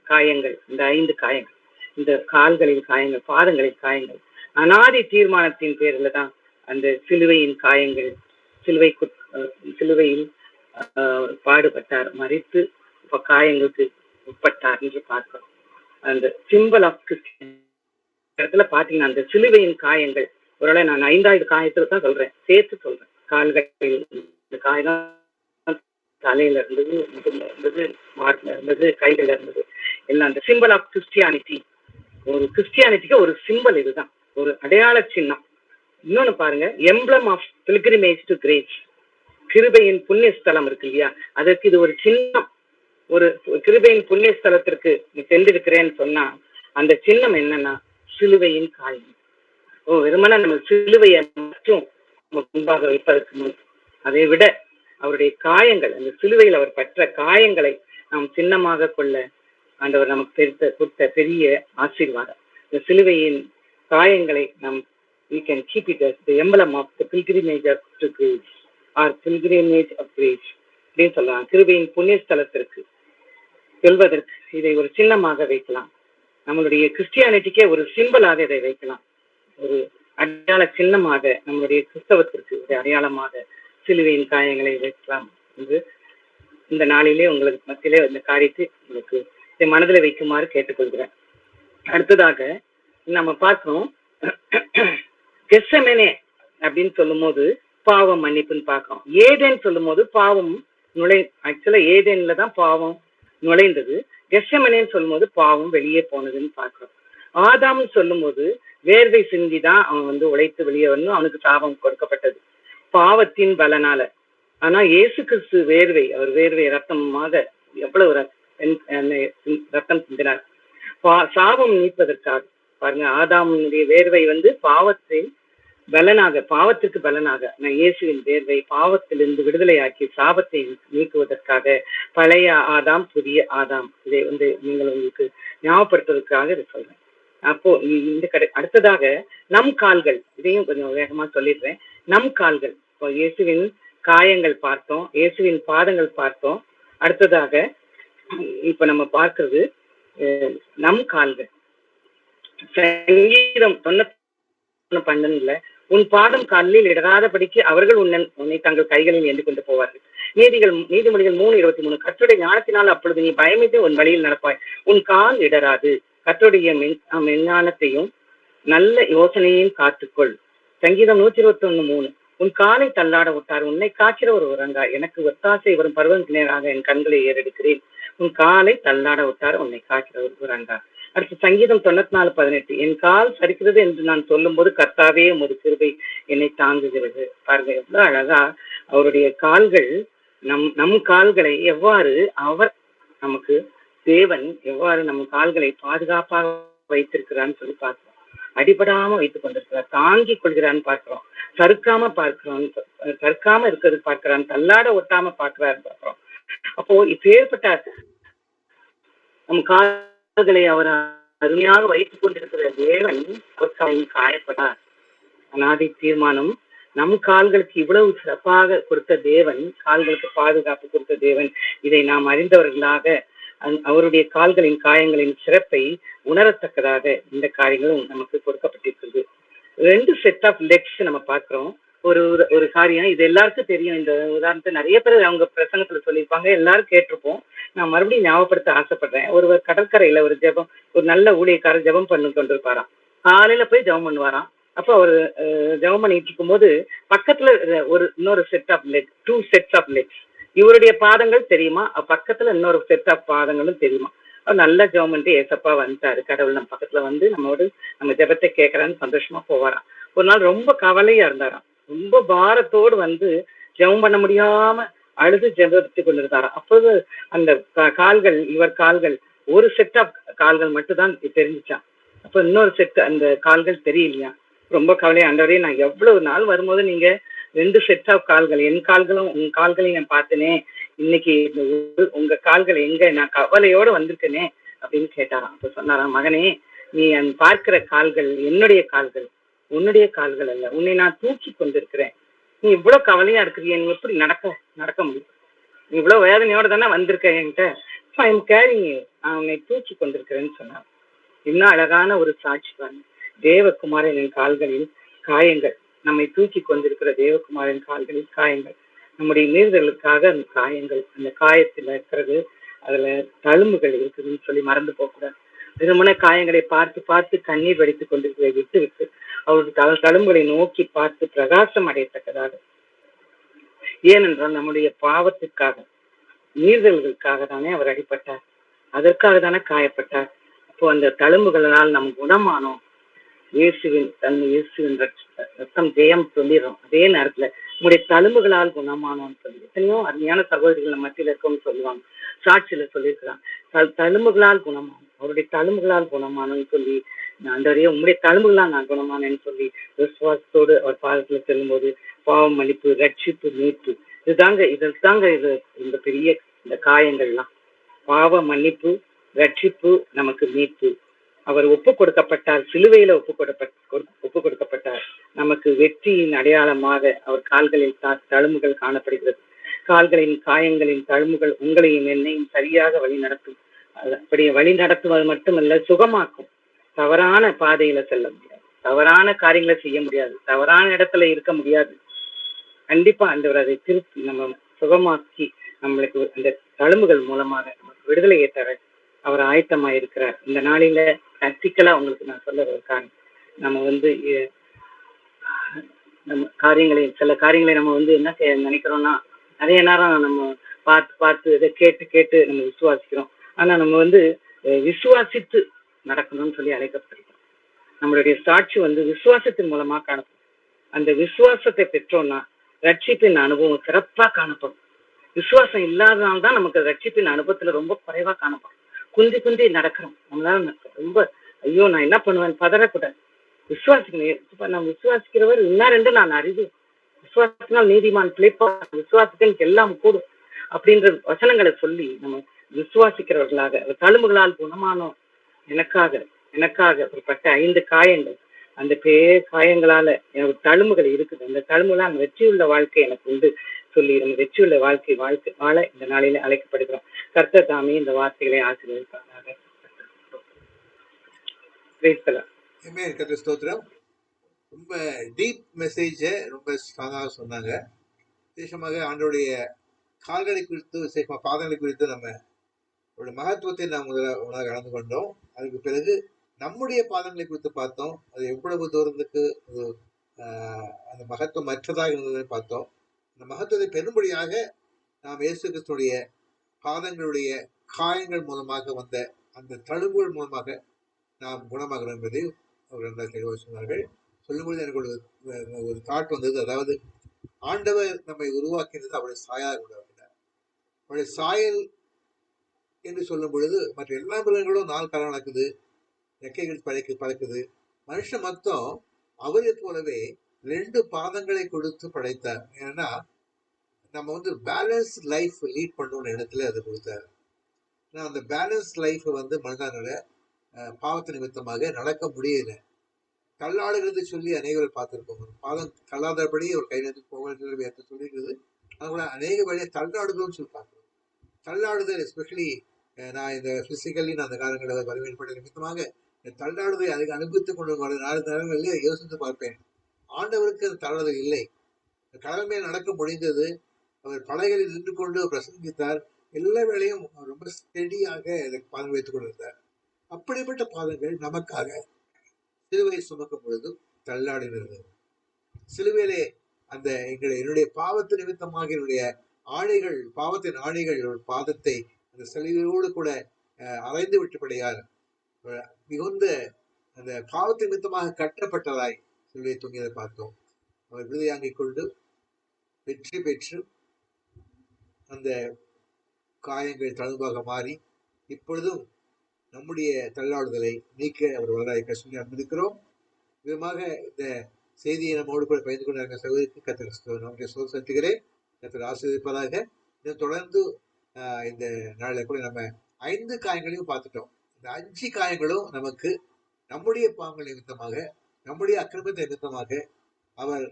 காயங்கள், இந்த 5 காயங்கள், இந்த கால்களின் காயங்கள், பாதங்களின் காயங்கள், அனாதி தீர்மானத்தின் பேர்ல தான் அந்த சிலுவையின் காயங்கள். சிலுவையில் பாடுபட்டார், மறித்து காயங்களுக்கு உட்பட்டார் என்று பார்க்கிறோம். அந்த சிம்பிள் ஆஃப் கிறிஸ்டியன் இடத்துல பாத்தீங்கன்னா அந்த சிலுவையின் காயங்கள், ஒருவேளை நான் 5வது காயத்துல தான் சொல்றேன், சேர்த்து சொல்றேன். கால்களில் இந்த காயம் தலையில இருந்தது, முதுகுல இருந்தது, மார்க்ல இருந்தது, கைகள் இருந்தது, எல்லாம் அந்த சிம்பிள் ஆஃப் கிறிஸ்டியானிட்டி. ஒரு கிறிஸ்டியானிட்டிக்கு ஒரு சிம்பிள் இதுதான், ஒரு அடையாள சின்னம். இன்னொன்னு பாருங்க, emblem of pilgrimage to grace, கிருபையின் புண்ணிய ஸ்தலம் இருக்கு இல்லையா, அதற்கு இது ஒரு சின்னம். ஒரு கிருபையின் புண்ணிய ஸ்தலத்திற்கு நீ சென்றிருக்கிறேன்னு சொன்னா அந்த சின்னம் என்னன்னா சிலுவையின் காயம். வெறுமனா நம்ம சிலுவையை மட்டும் முன்பாக வைப்பதற்கு முன், அதை விட அவருடைய காயங்கள், அந்த சிலுவையில் அவர் பற்ற காயங்களை நாம் சின்னமாக கொள்ள ஆண்டவர் நமக்கு கொடுத்த பெரிய ஆசீர்வாதம். இந்த சிலுவையின் காயங்களை நாம் we can keep it as the emblem of the pilgrimage to grace or pilgrimage of grace அப்படின்னு சொல்லலாம். கிருபையின் புண்ணிய ஸ்தலத்திற்கு செல்வதற்கு இதை ஒரு சின்னமாக வைக்கலாம். நம்மளுடைய கிறிஸ்டியானிட்டிக்கே ஒரு சிம்பிளாக இதை வைக்கலாம். ஒரு அடையாள சின்னமாக நம்மளுடைய கிறிஸ்தவத்திற்கு ஒரு அடையாளமாக சிலுவையின் காயங்களை வைக்கலாம் என்று இந்த நாளிலே உங்களுக்கு மத்தியிலே இந்த காரியத்தை உங்களுக்கு இதை மனதில் வைக்குமாறு கேட்டுக்கொள்கிறேன். அடுத்ததாக நம்ம பார்க்கிறோம், கெத்செமனே அப்படின்னு சொல்லும் போது பாவம் மன்னிப்புன்னு பார்க்கிறோம். ஏதேன் சொல்லும் போது பாவம் ஆக்சுவலா ஏதேன்ல தான் பாவம் நுழைந்தது. கெத்செமனேன்னு சொல்லும் போது பாவம் வெளியே போனதுன்னு பார்க்கிறோம். ஆதாம்னு சொல்லும் போது வேர்வை சிந்தி தான் அவன் வந்து உழைத்து வெளியே வந்து அவனுக்கு சாபம் கொடுக்கப்பட்டது பாவத்தின் பலனால. ஆனா இயேசு கிறிஸ்து அவர் வேர்வை ரத்தமாக எவ்வளவு ரத்தம் சிந்தினார் சாபம் நீப்பதற்காக. பாருங்க, ஆதாமுடைய வேர்வை வந்து பாவத்திற்கு பலனாக, நான் இயேசுவின் வேர்வை பாவத்திலிருந்து விடுதலையாக்கி சாபத்தை நீக்குவதற்காக, பழைய ஆதாம் புதிய ஆதாம், இதை வந்து நீங்கள் உங்களுக்கு ஞாபகப்படுத்துவதற்காக இதை சொல்றேன். அப்போ இந்த அடுத்ததாக நம் கால்கள், இதையும் கொஞ்சம் வேகமா சொல்லிடுறேன். நம் கால்கள், இப்போ இயேசுவின் காயங்கள் பார்த்தோம், இயேசுவின் பாதங்கள் பார்த்தோம். அடுத்ததாக இப்ப நம்ம பார்க்கிறது நம் கால்கள். சங்கீதம் 91:12 உன் பாதம் காலில் இடராதபடிக்கு அவர்கள் உன்னை தங்கள் கைகளில் ஏந்தி கொண்டு போவார்கள். நீதிமொழிகள் 3:23 கர்த்தருடைய ஞானத்தினால் அப்பொழுது நீ பயமிட்டு உன் வழியில் நடப்பாய், உன் கால் இடராது. கர்த்தருடைய மெஞ்ஞானத்தையும் நல்ல யோசனையையும் காத்துக்கொள். சங்கீதம் 121:3 உன் காலை தள்ளாட விட்டார், உன்னை காய்ச்சிற ஒரு உறங்கா, எனக்கு ஒத்தாசை வரும் பருவத்துக்கு நேராக என் கண்களை ஏறெடுக்கிறேன். உன் காலை தள்ளாட விட்டார், உன்னை காய்ச்சிற ஒரு உறங்கா. அடுத்து சங்கீதம் 94:18 என் கால் சரிக்கிறது என்று நான் சொல்லும் போது கர்த்தாவே ஒரு கிருபை என்னை தாங்குகிறது. பாருங்க எவ்வளவு அழகா அவருடைய கால்கள், நம் கால்களை எவ்வாறு நமக்கு தேவன் எவ்வாறு நம் கால்களை பாதுகாப்பாக வைத்திருக்கிறான்னு சொல்லி பார்க்கிறோம். அடிபடாம வைத்துக் கொண்டிருக்கிறார், தாங்கிக் கொள்கிறான்னு பார்க்கிறோம், சறுக்காம இருக்கிறது பார்க்கிறான், தள்ளாட ஒட்டாம பார்க்கிறாரு பார்க்கிறோம். அப்போ இப்பேற்பட்ட நம் கால்களை அவர் அருமையாக வைத்துக் கொண்டிருக்கிற தேவன் காயப்பட்டார். அநாதி தீர்மானம் நம் கால்களுக்கு இவ்வளவு சிறப்பாக கொடுத்த தேவன், கால்களுக்கு பாதுகாப்பு கொடுத்த தேவன், இதை நாம் அறிந்தவர்களாக அவருடைய கால்களின் காயங்களின் சிறப்பை உணரத்தக்கதாக இந்த காரியங்களும் நமக்கு கொடுக்கப்பட்டிருக்கிறது. 2 செட் ஆஃப் லெக்ஸ் நம்ம பார்க்கிறோம். ஒரு ஒரு காரியம் இது எல்லாருக்கும் தெரியும். இந்த உதாரணத்தை நிறைய பேர் அவங்க பிரசங்கத்துல சொல்லியிருப்பாங்க, எல்லாரும் கேட்டிருப்போம். நான் மறுபடியும் ஞாபகப்படுத்த ஆசைப்படுறேன். ஒருவர் கடற்கரையில ஒரு ஜெபம், ஒரு நல்ல ஊழியக்காரர் ஜெபம் பண்ணி கொண்டிருப்பாராம். காலையில போய் ஜெபம் பண்ணுவாராம். அப்போ அவர் ஜெபம் பண்ணிட்டு இருக்கும்போது பக்கத்துல இன்னொரு set of leg, 2 sets of legs, இவருடைய பாதங்கள் தெரியுமா, பக்கத்துல இன்னொரு செட் ஆஃப் பாதங்களும் தெரியுமா. அவர் நல்ல ஜெபம் பண்ணிட்டு ஏசப்பா வந்துட்டாரு, கடவுள் நம்ம பக்கத்துல வந்து நம்ம ஜெபத்தை கேட்கறான்னு சந்தோஷமா போவாராம். ஒரு நாள் ரொம்ப கவலையா இருந்தாராம், ரொம்ப பாரத்தோடு வந்து ஜெபம் பண்ண முடியாம அழுது ஜெபத்து கொண்டிருந்தாராம். அப்போது அந்த கால்கள், இவர் கால்கள் ஒரு செட் ஆஃப் கால்கள் மட்டும்தான் தெரிஞ்சிச்சான். அப்ப இன்னொரு செட் அந்த கால்கள் தெரியலையா. ரொம்ப கவலையா, ஆண்டவரே நான் எவ்வளவு நாள் வரும்போது நீங்க 2 செட் ஆஃப் கால்கள், என் கால்களும் உங்க கால்களையும் நான் பார்த்தனே, இன்னைக்கு உங்க கால்கள் எங்க, நான் கவலையோட வந்திருக்கேனே அப்படின்னு கேட்டாராம். அப்ப சொன்னாராம், மகனே நீ பார்க்கிற கால்கள் என்னுடைய கால்கள், உன்னுடைய கால்கள் அல்ல, உன்னை நான் தூக்கி கொண்டிருக்கிறேன். நீ இவ்வளவு கவலையா இருக்கிறிய, நீ எப்படி நடக்க முடியும், நீ இவ்வளவு வேதனையோட தானே வந்திருக்க என்கிட்ட, நான் உன்னை தூக்கி கொண்டிருக்கிறேன்னு சொன்னார். இன்னும் அழகான ஒரு சாட்சி பாருங்க. தேவகுமாரனின் கால்களில் காயங்கள், நம்மை தூக்கி கொண்டிருக்கிற தேவகுமாரின் கால்களில் காயங்கள், நம்முடைய மீறுதலுக்காக அந்த காயங்கள், அந்த காயத்துல இருக்கிறது, அதுல தழும்புகள் இருக்குதுன்னு சொல்லி மறந்து போகக்கூடாது. திருமண காயங்களை பார்த்து பார்த்து கண்ணீர் வடித்துக் கொண்டிருக்கிறதை விட்டு விட்டு அவருடைய தழும்புகளை நோக்கி பார்த்து பிரகாசம் அடையத்தக்கதாக. ஏனென்றால் நம்முடைய பாவத்திற்காக, மீறுதல்களுக்காக தானே அவர் அடிப்பட்டார், அதற்காக தானே காயப்பட்டார். அப்போ அந்த தழும்புகளால் நம் குணமானோம். இயேசுவின் ரத்தம் ஜெயம் சொல்லிடுறோம். அதே நேரத்துல உங்களுடைய தழும்புகளால் குணமானோம்னு சொல்லி எத்தனையோ அருமையான சகோதரிகள் மத்தியில இருக்கோம்னு சொல்லுவாங்க, சாட்சியில சொல்லியிருக்கிறான். தழும்புகளால் குணமானோம், அவருடைய தழும்புகளால் குணமானோன்னு சொல்லி, ஆண்டவரே உங்களுடைய தழும்புகளால் நான் குணமானேன்னு சொல்லி விசுவாசத்தோடு அவர் பாதத்துல செல்லும்போது பாவம் மன்னிப்பு, ரட்சிப்பு, மீட்பு, இதுதாங்க இது இந்த பெரிய இந்த காயங்கள்லாம். பாவ மன்னிப்பு, ரட்சிப்பு, நமக்கு மீட்பு. அவர் ஒப்பு கொடுக்கப்பட்டார், சிலுவையில ஒப்பு கொடுக்கப்பட்டார். நமக்கு வெற்றியின் அடையாளமாக அவர் கால்களில் தழும்புகள் காணப்படுகிறது. கால்களின் காயங்களின் தழும்புகள் உங்களையும் என்னையும் சரியாக வழி நடத்தும். அப்படி வழி நடத்துவது மட்டுமல்ல, சுகமாக்கும். தவறான பாதையில செல்ல முடியாது, தவறான காரியங்களை செய்ய முடியாது, தவறான இடத்துல இருக்க முடியாது. கண்டிப்பா ஆண்டவர் அதை திருப்பி நம்ம சுகமாக்கி நம்மளுக்கு அந்த தழும்புகள் மூலமாக நமக்கு விடுதலையை தர அவர் ஆயத்தமாயிருக்கிறார். இந்த நாளில பிராக்டிக்கலா உங்களுக்கு நான் சொல்ல இருக்காங்க. நம்ம வந்து நம்ம சில காரியங்களை நம்ம என்ன நினைக்கிறோம்னா, நிறைய நேரம் நம்ம பார்த்து இதை கேட்டு நம்ம விசுவாசிக்கிறோம். ஆனா நம்ம விசுவாசித்து நடக்கணும்னு சொல்லி அழைக்கப்பட்டிருக்கோம். நம்மளுடைய சாட்சி விசுவாசத்தின் மூலமா காணப்படும். அந்த விசுவாசத்தை பெற்றோம்னா ரட்சிப்பின் அனுபவம் சிறப்பா காணப்படும். விசுவாசம் இல்லாதனால்தான் நமக்கு ரட்சிப்பின் அனுபவத்துல ரொம்ப குறைவா காணப்படும். குந்தி நடக்கிறோம். நம்மளால ரொம்ப ஐயோ நான் என்ன பண்ணுவேன் பதறக்கூடாது. விசுவாசிக்கணும். இப்ப நான் விசுவாசிக்கிறவர் இன்னாரென்று நான் அறிவு, விசுவாசத்தினால் நீதிமான் பிழைப்பான், விசுவாசத்தின் எல்லாம் கூடும் அப்படின்ற வசனங்களை சொல்லி நம்ம விசுவாசிக்கிறவர்களாக தழும்புகளால் குணமானோம். எனக்காக அப்படிப்பட்ட 5 காயங்கள், அந்த காயங்களால எனக்கு தழும்புகள் இருக்குது, அந்த தழும்புகளால் வெற்றியுள்ள வாழ்க்கை எனக்கு உண்டு சொல்லி நம்ம வெற்றியுள்ள வாழ்க்கை வாழ இந்த நாளில அழைக்கப்படுகிறோம். கர்த்தர் தாமே இந்த வார்த்தைகளை ஆசீர்வதிப்பாராக. ஸ்தோத்திரம். ரொம்ப டீப் மெசேஜ ரொம்ப ஸ்ட்ராங்காக சொன்னாங்க. விசேஷமாக ஆண்டோடைய கால்களை குறித்து, விசேஷமாக பாதங்களை குறித்து நம்ம ஒரு மகத்துவத்தை நாம் முதலாக கலந்து கொண்டோம். அதுக்கு பிறகு நம்முடைய பாதங்களை குறித்து பார்த்தோம். அது எவ்வளவு தூரத்துக்கு அந்த மகத்துவம் மற்றதாக இருந்ததை பார்த்தோம். அந்த மகத்துவத்தை பெரும்படியாக நாம் இயேசு கிறிஸ்துடைய பாதங்களுடைய காயங்கள் மூலமாக வந்த அந்த தழும்புகள் மூலமாக நாம் குணமாகிறோம் என்பதை அவர் நல்லா தெளிவாக சொன்னார்கள். சொல்லும்பொழுது எனக்கு ஒரு தாட் வந்தது. அதாவது ஆண்டவர் நம்மை உருவாக்கினது அவருடைய சாயலாக உண்டாக்கினார். அவருடைய சாயல் என்று சொல்லும் பொழுது மற்ற எல்லா மிருகங்களும் 4 காலம் நடக்குது, ரெக்கைகள் பறக்குது. மனுஷன் மொத்தம் அவரை போலவே 2 பாதங்களை கொடுத்து படைத்தார். ஏன்னா நம்ம பேலன்ஸ் லைஃப் லீட் பண்ணணும்னு இடத்துல அதை கொடுத்தாரு. ஆனால் அந்த பேலன்ஸ் லைஃப் மனிதனால பாவத்து நிமித்தமாக நடக்க முடியல. தள்ளாடுகிறது சொல்லி அநேகர் பார்த்திருப்போம். ஒரு பாதம் தள்ளாதபடி ஒரு கை நேரத்துக்கு போகிறது சொல்லியிருக்குது. அதோட அநேக வழியை தள்ளாடுதல்னு சொல்லி பார்க்கிறோம். தள்ளாடுதல் எஸ்பெஷலி நான் இந்த பிசிக்கலி நான் அந்த காலங்களில் வலிமைப்பட்ட நிமித்தமாக இந்த தள்ளாடுதலை அதுக்கு அனுபவித்துக் கொண்டு வர நாலு நேரங்களில் யோசித்து பார்ப்பேன். ஆண்டவருக்கு அந்த தள்ளாடுதல் இல்லை. கடல் மேல் நடக்க முடிந்தது. அவர் படகில் நின்று கொண்டு பிரசங்கித்தார். எல்லா வேளையும் ரொம்ப ஸ்டெடியாக பாதம் வைத்துக் கொண்டிருந்தார். அப்படிப்பட்ட பாதங்கள் நமக்காக சிலுவை சுமக்கும் பொழுது தள்ளாடுகிறது. சிலுவையிலே அந்த என்னுடைய பாவத்து நிமித்தமாக என்னுடைய ஆணைகள், பாவத்தின் ஆணைகள் பாதத்தை அந்த சிலுவையோடு கூட அரைந்து விட்டுப்படையால் மிகுந்த அந்த பாவத்தின் நிமித்தமாக கட்டப்பட்டதாய் சிலுவையை தூங்கியதை பார்த்தோம். அவர் விருதியாங்கிக் கொண்டு வெற்றி பெற்று அந்த காயங்கள் தழும்பாக மாறி இப்பொழுதும் நம்முடைய தள்ளாடுதலை நீக்க அவர் வரலாறு சொல்லி அனுமதிக்கிறோம். விதமாக இந்த செய்தியை நம்மோடு கூட பயந்து கொண்ட சகோதரிக்கு கத்தர் நம்முடைய செலுத்துகிறேன். கத்தர் ஆசீர்வதிப்பதாக. இன்னும் தொடர்ந்து இந்த நாளில் கூட நம்ம 5 காயங்களையும் பார்த்துட்டோம். இந்த 5 காயங்களும் நமக்கு நம்முடைய பாவங்கள் நிமித்தமாக, நம்முடைய அக்கிரமத்தை நிமித்தமாக அவர்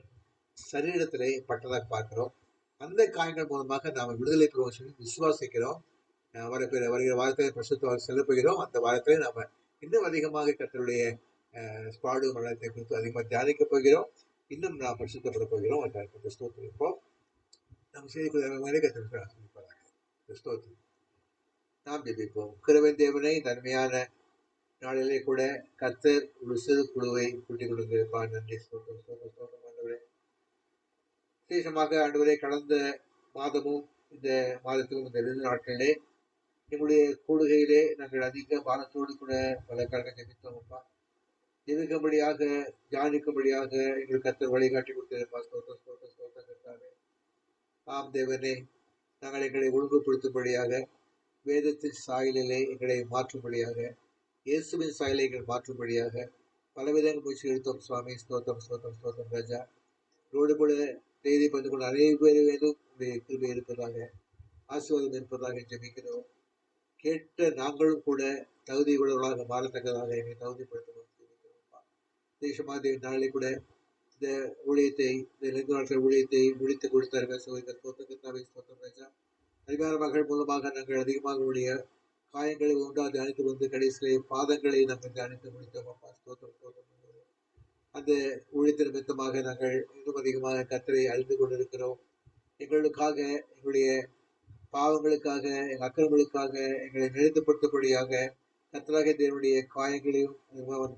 சரீரத்திலே பட்டதாக பார்க்கிறோம். அந்த காயங்கள் மூலமாக நாம் விடுதலை பெறுவோம் சொல்லி விசுவாசிக்கிறோம். வருகிற வாரத்தை பரிசுத்த செல்ல போகிறோம். அந்த வாரத்திலே நாம இன்னும் அதிகமாக கர்த்தருடைய பாடு மரணத்தை குறித்து அதிகமாக தியானிக்க போகிறோம். இன்னும் நாம் பரிசுத்தப்பட போகிறோம். கிறிஸ்தோத்திருப்போம். நம் செய்திக்குரிய கிறிஸ்தோத்திரம் நாம் ஜெபிப்போம். கிருபையின் தேவனை நன்மையான நாளிலே கூட கர்த்தர் ஒரு சிறு குழுவை கூட்டிக் கொடுத்திருப்பா. நன்றி. ஆண்டவரே, விசேஷமாக ஆண்டவரே, கடந்த மாதமும் இந்த மாதத்திலும் இந்த 2 நாட்களிலே எங்களுடைய கூடுகையிலே நாங்கள் அதிக பானத்தோடு கூட பல காலங்கள் ஜெபித்தோம்ப்பா. ஜெபிக்கும்படியாக, தியானிக்கும்படியாக எங்களுக்கு கர்த்தர் வழிகாட்டி கொடுத்திருப்பா. ஸ்தோத்திரம். ஆம் தேவனே, நாங்கள் எங்களை ஒழுங்குபடுத்தும்படியாக, வேதத்தின் சாயலிலே எங்களை மாற்றும்படியாக, இயேசுவின் சாயலை எங்களை மாற்றும்படியாக பலவிதங்கள் முயற்சி எடுத்தோம் சுவாமி. ஸ்தோத்திரம் ராஜா. ரோடு கூட செய்தி பந்து கொண்டு அநேக பேரும் கிருபை இருப்பதாக, ஆசீர்வாதம் இருப்பதாக ஜெபிக்கிறோம். கேட்ட நாங்களும் கூட தகுதி உள்ளவர்களாக மாறத்தக்கதாக என்னை தகுதிப்படுத்தணும். தேசமாக நாளை கூட இந்த ஊழியத்தை, இந்த 2 நாட்கள் ஊழியத்தை முடித்து கொடுத்தார்கள். ராஜா, அதிகார மகள் மூலமாக நாங்கள் அதிகமாக உடைய காயங்களை உண்டா தியானித்து வந்து கடைசியிலே பாதங்களை நாங்கள் தியானித்து முடித்தோம். அப்பா ஸ்தோத்திரம். அந்த ஊழியத்தின் நிமித்தமாக நாங்கள் இன்னும் அதிகமாக கர்த்தரை அறிந்து கொண்டிருக்கிறோம். எங்களுக்காக, எங்களுடைய பாவங்களுக்காக, எங்கள் அக்கிரமங்களுக்காக எங்களை நிறுத்தப்படுத்தபடியாக கர்த்தராகிய தேவனுடைய காயங்களையும்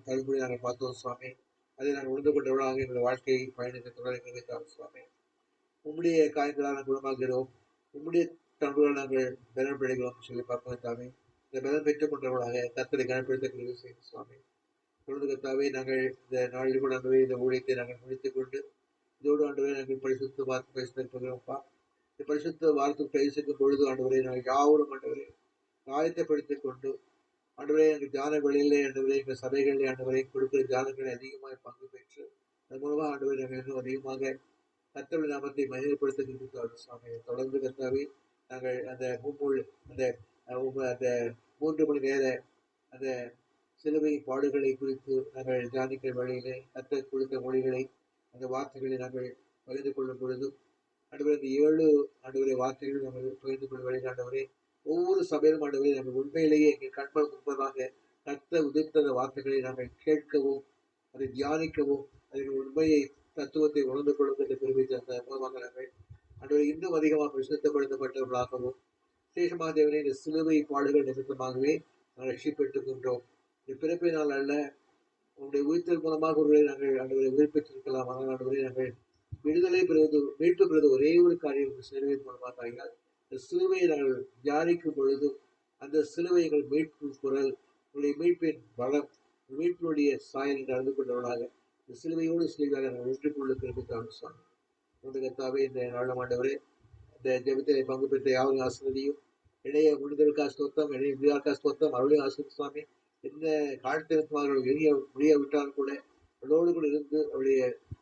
தழும்படி நாங்கள் பார்த்தோம் சுவாமி. அதை நாங்கள் உணர்ந்து கொண்டவர்களாக எங்களுடைய வாழ்க்கையை பயணிக்க தொடர்ந்து சுவாமி. உம்முடைய காயங்களால் நாங்கள் குணமாகிறோம். உம்முடைய தழும்புகளால் நாங்கள் பலன் பெறுகிறோம் சொல்லி பார்ப்போம் தாமே. இந்த பலன் பெற்றுக் கொண்டவர்களாக கர்த்தரை கனப்படுத்த செய்யும் சுவாமி. தொடர்ந்து கர்த்தாவே, நாங்கள் இந்த நாளில் கூட ஆண்டவரே இந்த ஊழியத்தை நாங்கள் முடித்துக் கொண்டு இதோடு ஆண்டவரே நாங்கள் பரிசுத்த வார்த்தை பேசுகிறோம்ப்பா. இந்த பரிசுத்த வார்த்தை பேசும் பொழுது ஆண்டவரே நாங்கள் யாவரும் ஆண்டவரே ஆயத்தப்படுத்திக் கொண்டு ஆண்டவரே எங்கள் தியான வேளையிலே ஆண்டவரே எங்கள் சபைகளிலே ஆண்டவரை கொடுக்கிற தியானங்களை அதிகமாக பங்கு பெற்று அது மூலமாக ஆண்டவரை நாங்கள் இன்னும் அதிகமாக கர்த்தருடைய நாமத்தை மகிமைப்படுத்த சுவாமி. தொடர்ந்து கர்த்தாவே, நாங்கள் அந்த அந்த 3 மணி நேர அந்த சிலுவை பாடுகளை குறித்து நாங்கள் தியானிக்கிற வழியிலே கர்த்தர் கொடுத்த மொழிகளை, அந்த வார்த்தைகளை நாங்கள் பகிர்ந்து கொள்ளும் பொழுதும் ஆண்டவரே இந்த 7 ஆண்டவரே வார்த்தைகளை நாங்கள் பகிர்ந்து கொள்ளும் வழியில் ஆண்டவரே ஒவ்வொரு சபையிலும் ஆண்டவரே நாங்கள் உண்மையிலேயே எங்கள் கண்கள் முன்பதாக கர்த்தர் உதிர்த்த வார்த்தைகளை நாங்கள் கேட்கவும், அதை தியானிக்கவும், அதன் உண்மையை தத்துவத்தை உணர்ந்து கொள்ளும் என்ற பெருமை தந்த மூலமாக நாங்கள் ஆண்டவரை இன்னும் அதிகமாக பிரசித்தப்படுத்தப்பட்டவர்களாகவும் விசேஷமாக தேவனே இந்த சிலுவை பாடுகள் நிமித்தமாகவே நாங்கள் ரட்சிப்பெற்றுக்கின்றோம். இந்த பிறப்பினால் அல்ல, உங்களுடைய உயிர்த்தல் மூலமாக ஒருவரை நாங்கள் ஆண்டவரை உயிர்ப்பெற்றிருக்கலாம். ஆனால் ஆண்டவரை நாங்கள் விடுதலை பெறுவது, மீட்பு பெறுவது ஒரே ஒரு காரியம் சிலுவையின் மூலமாக ஆகினால் இந்த சிலுவையை நாங்கள் தியானிக்கும் பொழுதும் அந்த சிலுவை எங்கள் மீட்பு குரல், உங்களுடைய மீட்பின் பலம், மீட்பினுடைய சாயல் என்று அறிந்து கொண்டவர்களாக இந்த சிலுவையோடு சிலுவையாக நாங்கள் ஒன்றுக்குள்ளுக்கு சுவாமி. கர்த்தாவே, இந்த நாளும் ஆண்டவரே இந்த ஜெபத்திலே பங்கு பெற்ற யாவரும் ஆசிரியரையும் இடைய முடிதலுக்காக ஸ்தோத்திரம், இடைய முடியாக்கா ஸ்தோத்திரம், அவர்களையும் ஆசிரியர் சுவாமி. எந்த காலத்திற்கு எளிய முடியாவிட்டாலும் கூட அவளோடு கூட இருந்து அவருடைய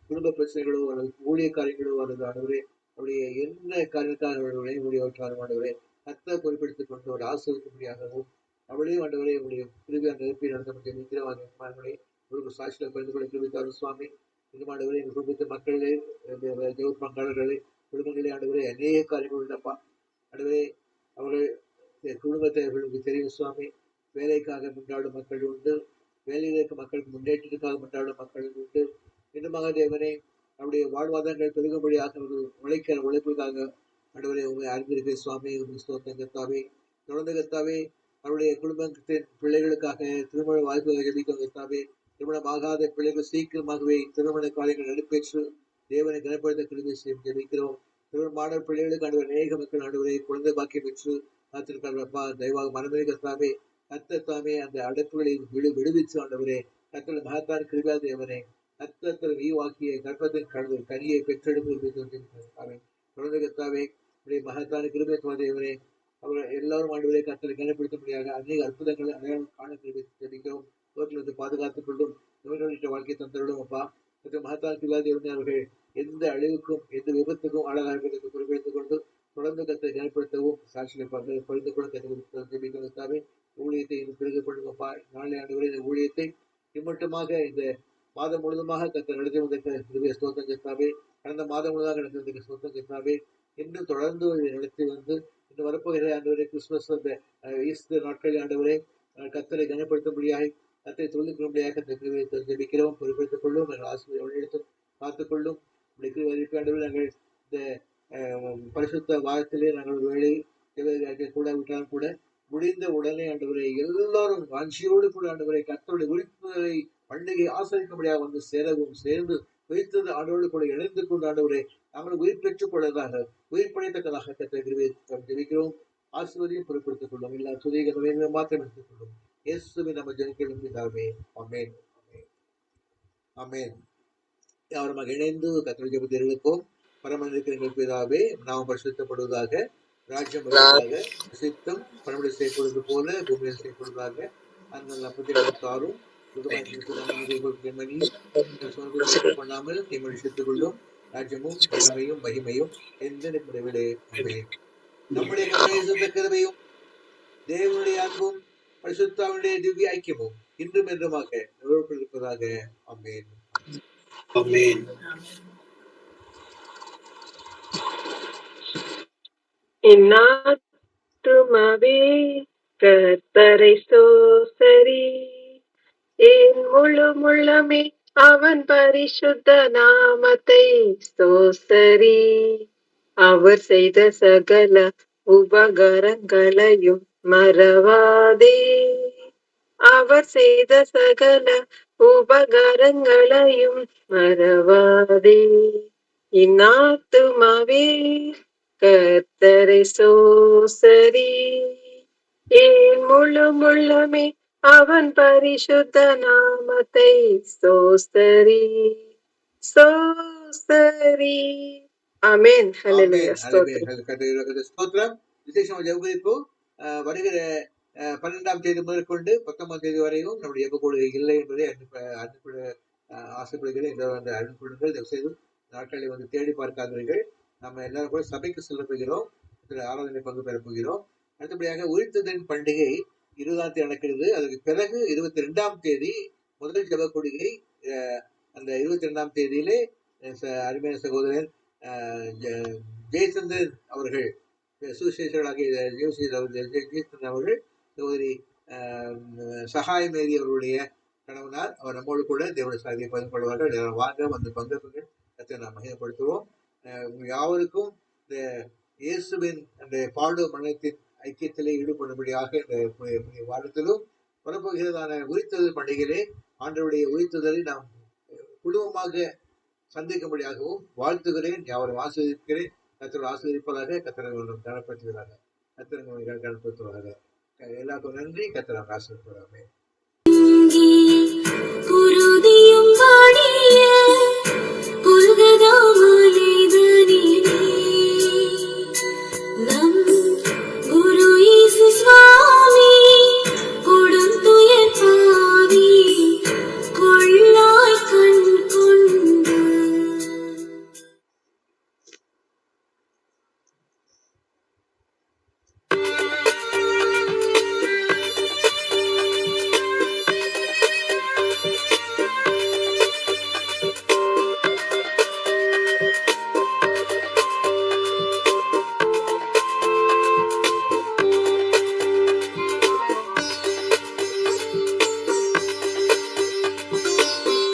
குடும்ப பிரச்சனைகளோ அல்லது ஊழிய காரியங்களோ அல்லது ஆண்டவரே அவருடைய என்ன காரியத்தால் அவர்களுடைய முடியாவிட்டாலும் ஆண்டவரே கர்த்தர் பொறுப்பெடுத்துக் கொண்டு அவர் ஆசிரியக்கும்படியாகவும் அவளையும் ஆண்டவரே அவருடைய பிரிவு அந்த நிரப்பி நடத்த நிற்கிறவர்களை உங்களுக்கு சாட்சியில் பகிர்ந்து கொள்ள கிருபை தாரும் சுவாமி. இந்த ஆண்டவரே எங்கள் குடும்பத்து மக்களே, ஜெப பங்காளர்களே, குடும்பங்களே ஆண்டவரே அநேக காரியங்கள் உள்ளப்பா. ஆண்டவரே அவர்கள் குடும்பத்தை அவர்களுக்கு தெரியும் சுவாமி. வேலைக்காக கொண்டாடும் மக்கள் உண்டு, வேலையில் இருக்க மக்களுக்கு முன்னேற்றத்துக்காக கொண்டாடும் மக்கள் உண்டு. இன்னுமாக தேவனே அவருடைய வாழ்வாதாரங்கள் பெருகும்படியாக அவர்கள் உழைக்கிற உழைப்புக்காக ஆண்டவரே உண்மை அறிந்திருக்கிற சுவாமி. ஸ்தோத்திரம் கர்த்தாவே. தொடர்ந்து கர்த்தாவே அவருடைய குடும்பத்தின் பிள்ளைகளுக்காக திருமண வாய்ப்புகளை ஜெபிக்கும் கர்த்தாவே. திருமணமாகாத பிள்ளைகள் சீக்கிரமாகவே திருமண காரியங்கள் நடைபெற்று தேவனை கனப்படுத்த கிருபை செய்யும் ஜெபிக்கிறோம். திருமணமான பிள்ளைகளுக்கு ஆண்டவர் அநேக மக்கள் ஆண்டவரை குழந்தை பாக்கியம் பெற்று காத்திருக்காருப்பா. தயவாக மனமே கர்த்தாவே. கர்த்தத்தாமே அந்த அடைப்புகளை விடுவிச்சு ஆண்டவரே. கர்த்தர் மகத்தான் கிருபா தேவனே. கர்த்தர் ஈவாக்கிய கர்ப்பத்தின் கடவுள் கனியை பெற்றெடுப்பு தொடர்ந்து கர்த்தாவே உடைய மகத்தான கிருபை தேவனே. அவர் எல்லாரும் ஆண்டவரை கர்த்தரை கனப்படுத்த முடியாத அநேக அற்புதங்களை அடையாளம் காண கிருபை தெரிவிக்கிறோம். ரோட்டிலிருந்து பாதுகாத்துக் கொள்ளும் நோய்நொடித்த வாழ்க்கை தந்தருடும் அப்பா. மற்றும் மகத்தான கிருபா தேவனே அவர்கள் எந்த அழிவுக்கும் எந்த விபத்துக்கும் ஆளாக குறிப்பிட்டுக் கொண்டு தொடர்ந்து கர்த்தரை கனப்படுத்தவும் சாட்சியை பகிர்ந்து கொள்ள கற்றுக்கொடுத்தாவே. ஊழியத்தை பிறகு கொள்ளுங்கப்பா. நாளை ஆண்டவரை இந்த ஊழியத்தை இம்மட்டுமாக இந்த மாதம் முழுவதுமாக கர்த்தர் நடத்தி வந்திருக்க ஸ்தோத்திரம் கர்த்தாவே. கடந்த மாதம் முழுவதாக நடத்தி வந்திருக்க ஸ்தோத்திரம் கர்த்தாவே. இன்னும் தொடர்ந்து நடத்தி வந்து இன்னும் வரப்போகிற ஆண்டவரே கிறிஸ்துமஸ் அந்த ஈஸ்டர் நாட்களில் ஆண்டவரே கர்த்தரை கனப்படுத்தும்படியாக கர்த்தரை தொழில் கொள்ளும்படியாக ஜெபிக்கிறோம். பொறுப்பெடுத்துக் கொள்ளும் எங்கள் ஆசிரியர் எடுத்தும் காத்துக்கொள்ளும். ஆண்டவரை நாங்கள் இந்த பரிசுத்த வாரத்திலே நாங்கள் ஒரு வேலை கூட விட்டாலும் கூட முடிந்த உடனே ஆண்டவரை எல்லாரும் வாஞ்சியோடு கூட ஆண்டவரை கர்த்தருடைய உறுப்பினரை பண்டிகை ஆசரிக்கும்படியாக வந்து சேரவும் சேர்ந்து வைத்தது ஆண்டோடு கூட இணைந்து கொண்டு ஆண்டவரை நாங்கள் உயிர் பெற்றுக் கொள்ளதாக உயிர் படைத்தக்கதாக கர்த்தரை ஜெபிக்கிறோம். ஆசீர்வாதத்தையும் பொருட்படுத்திக் கொள்ளும். எல்லா துதிகளை மாத்திரம் எடுத்துக் கொள்ளும். இயேசுவின் நம்ம ஜெபிக்கிறோம் பிதாவே. ஆமென். ஆமென். யாருமாக இணைந்து கர்த்தரை ஜெபத்தை எடுப்போம். பரமனிருக்கிற எங்கள் பிதாவே, நாம் பரிசுத்தப்படுவதாக, ராஜ்யம் வருவதாக, சித்தம் பரமடி செய்யப்படுவது போல பூமியில் செய்யப்படுவதாக. அந்த அப்பத்தை தாரும் பண்ணாமல் தீமொழி சேர்த்துக் கொள்ளும். ராஜ்யமும் வல்லமையும் மகிமையும் எந்த முடிவிலே நம்முடைய கிருபையும் தேவனுடைய அன்பும் பரிசுத்தாவினுடைய திவ்ய ஐக்கியமும் இன்றும் என்றுமாக இருப்பதாக. ஆமென். ஆமென். என்னாத்துமவே கர்த்தரை ஸ்தோத்தரி, என் முழுமே அவன் பரிசுத்த நாமத்தை ஸ்தோத்தரி. அவர் செய்த சகல உபகாரங்களையும் மறவாதே, அவர் செய்த சகல உபகாரங்களையும் மறவாதே. இன்னாத்துமாவே கர்த்தரை ஸ்தோத்தரி, என் முழுமே அவன் பரிசுத்த நாமத்தை ஸ்தோத்தரி. ஆமென். ஹல்லேலூயா. ஸ்தோத்திரம். விசேஷமாக ஜெபக்குறிப்பு வருகிற 12ஆம் தேதி முதற்கொண்டு 19ஆம் தேதி வரையும் நம்முடைய ஜெப கூடுகை இல்லை என்பதை ஆசைப்படுகிறேன். இந்த அனுப்பிடுங்கள். தயவு செய்து நாட்களை வந்து தேடி பார்க்காதீர்கள். நம்ம எல்லாரும் கூட சபைக்கு செல்ல போகிறோம். ஆராதனை பங்கு பெற போகிறோம். அடுத்தபடியாக உயிர்த்தெழுதலின் பண்டிகை 20ஆம் தேதி நடக்கிறது. அதுக்கு பிறகு 22ஆம் தேதி முதல் ஜெப கூடுகை. அந்த 22ஆம் தேதியிலே அருமையான சகோதரன் ஜெயசந்திரன் அவர்கள் சுசேஷர்களாகிய ஜெயசந்திரன் அவர்கள் சகோதரி சகாயமேரி அவருடைய கணவனார் அவர் நம்மோடு கூட தேவனுடைய சாதியை பகிர்ந்து கொள்வார்கள். வாங்க வந்து பங்கேற்புகள் கத்தை நாம் மகிமைப்படுத்துவோம். யாவருக்கும் இந்த இயேசுவின் அந்த பாடு மரணத்தின் ஐக்கியத்திலே ஈடுபடும்படியாக இந்த வாரத்திலும் வரப்போகிறதான உயிர்த்தெழுதல் பண்டிகையிலே ஆண்டவருடைய உயிர்த்தெழுதலை நாம் குடும்பமாக சந்திக்கும்படியாகவும் வாழ்த்துகிறேன். யாவரும் ஆசீர்வதிக்கிறேன். கர்த்தர் ஆசீர்வதிப்பதாக, கர்த்தர் கனப்படுத்துவதாக, கர்த்தர் கனப்படுத்துவதாக. எல்லாருக்கும் நன்றி. கர்த்தர் ஆசீர்வதிப்பதாக.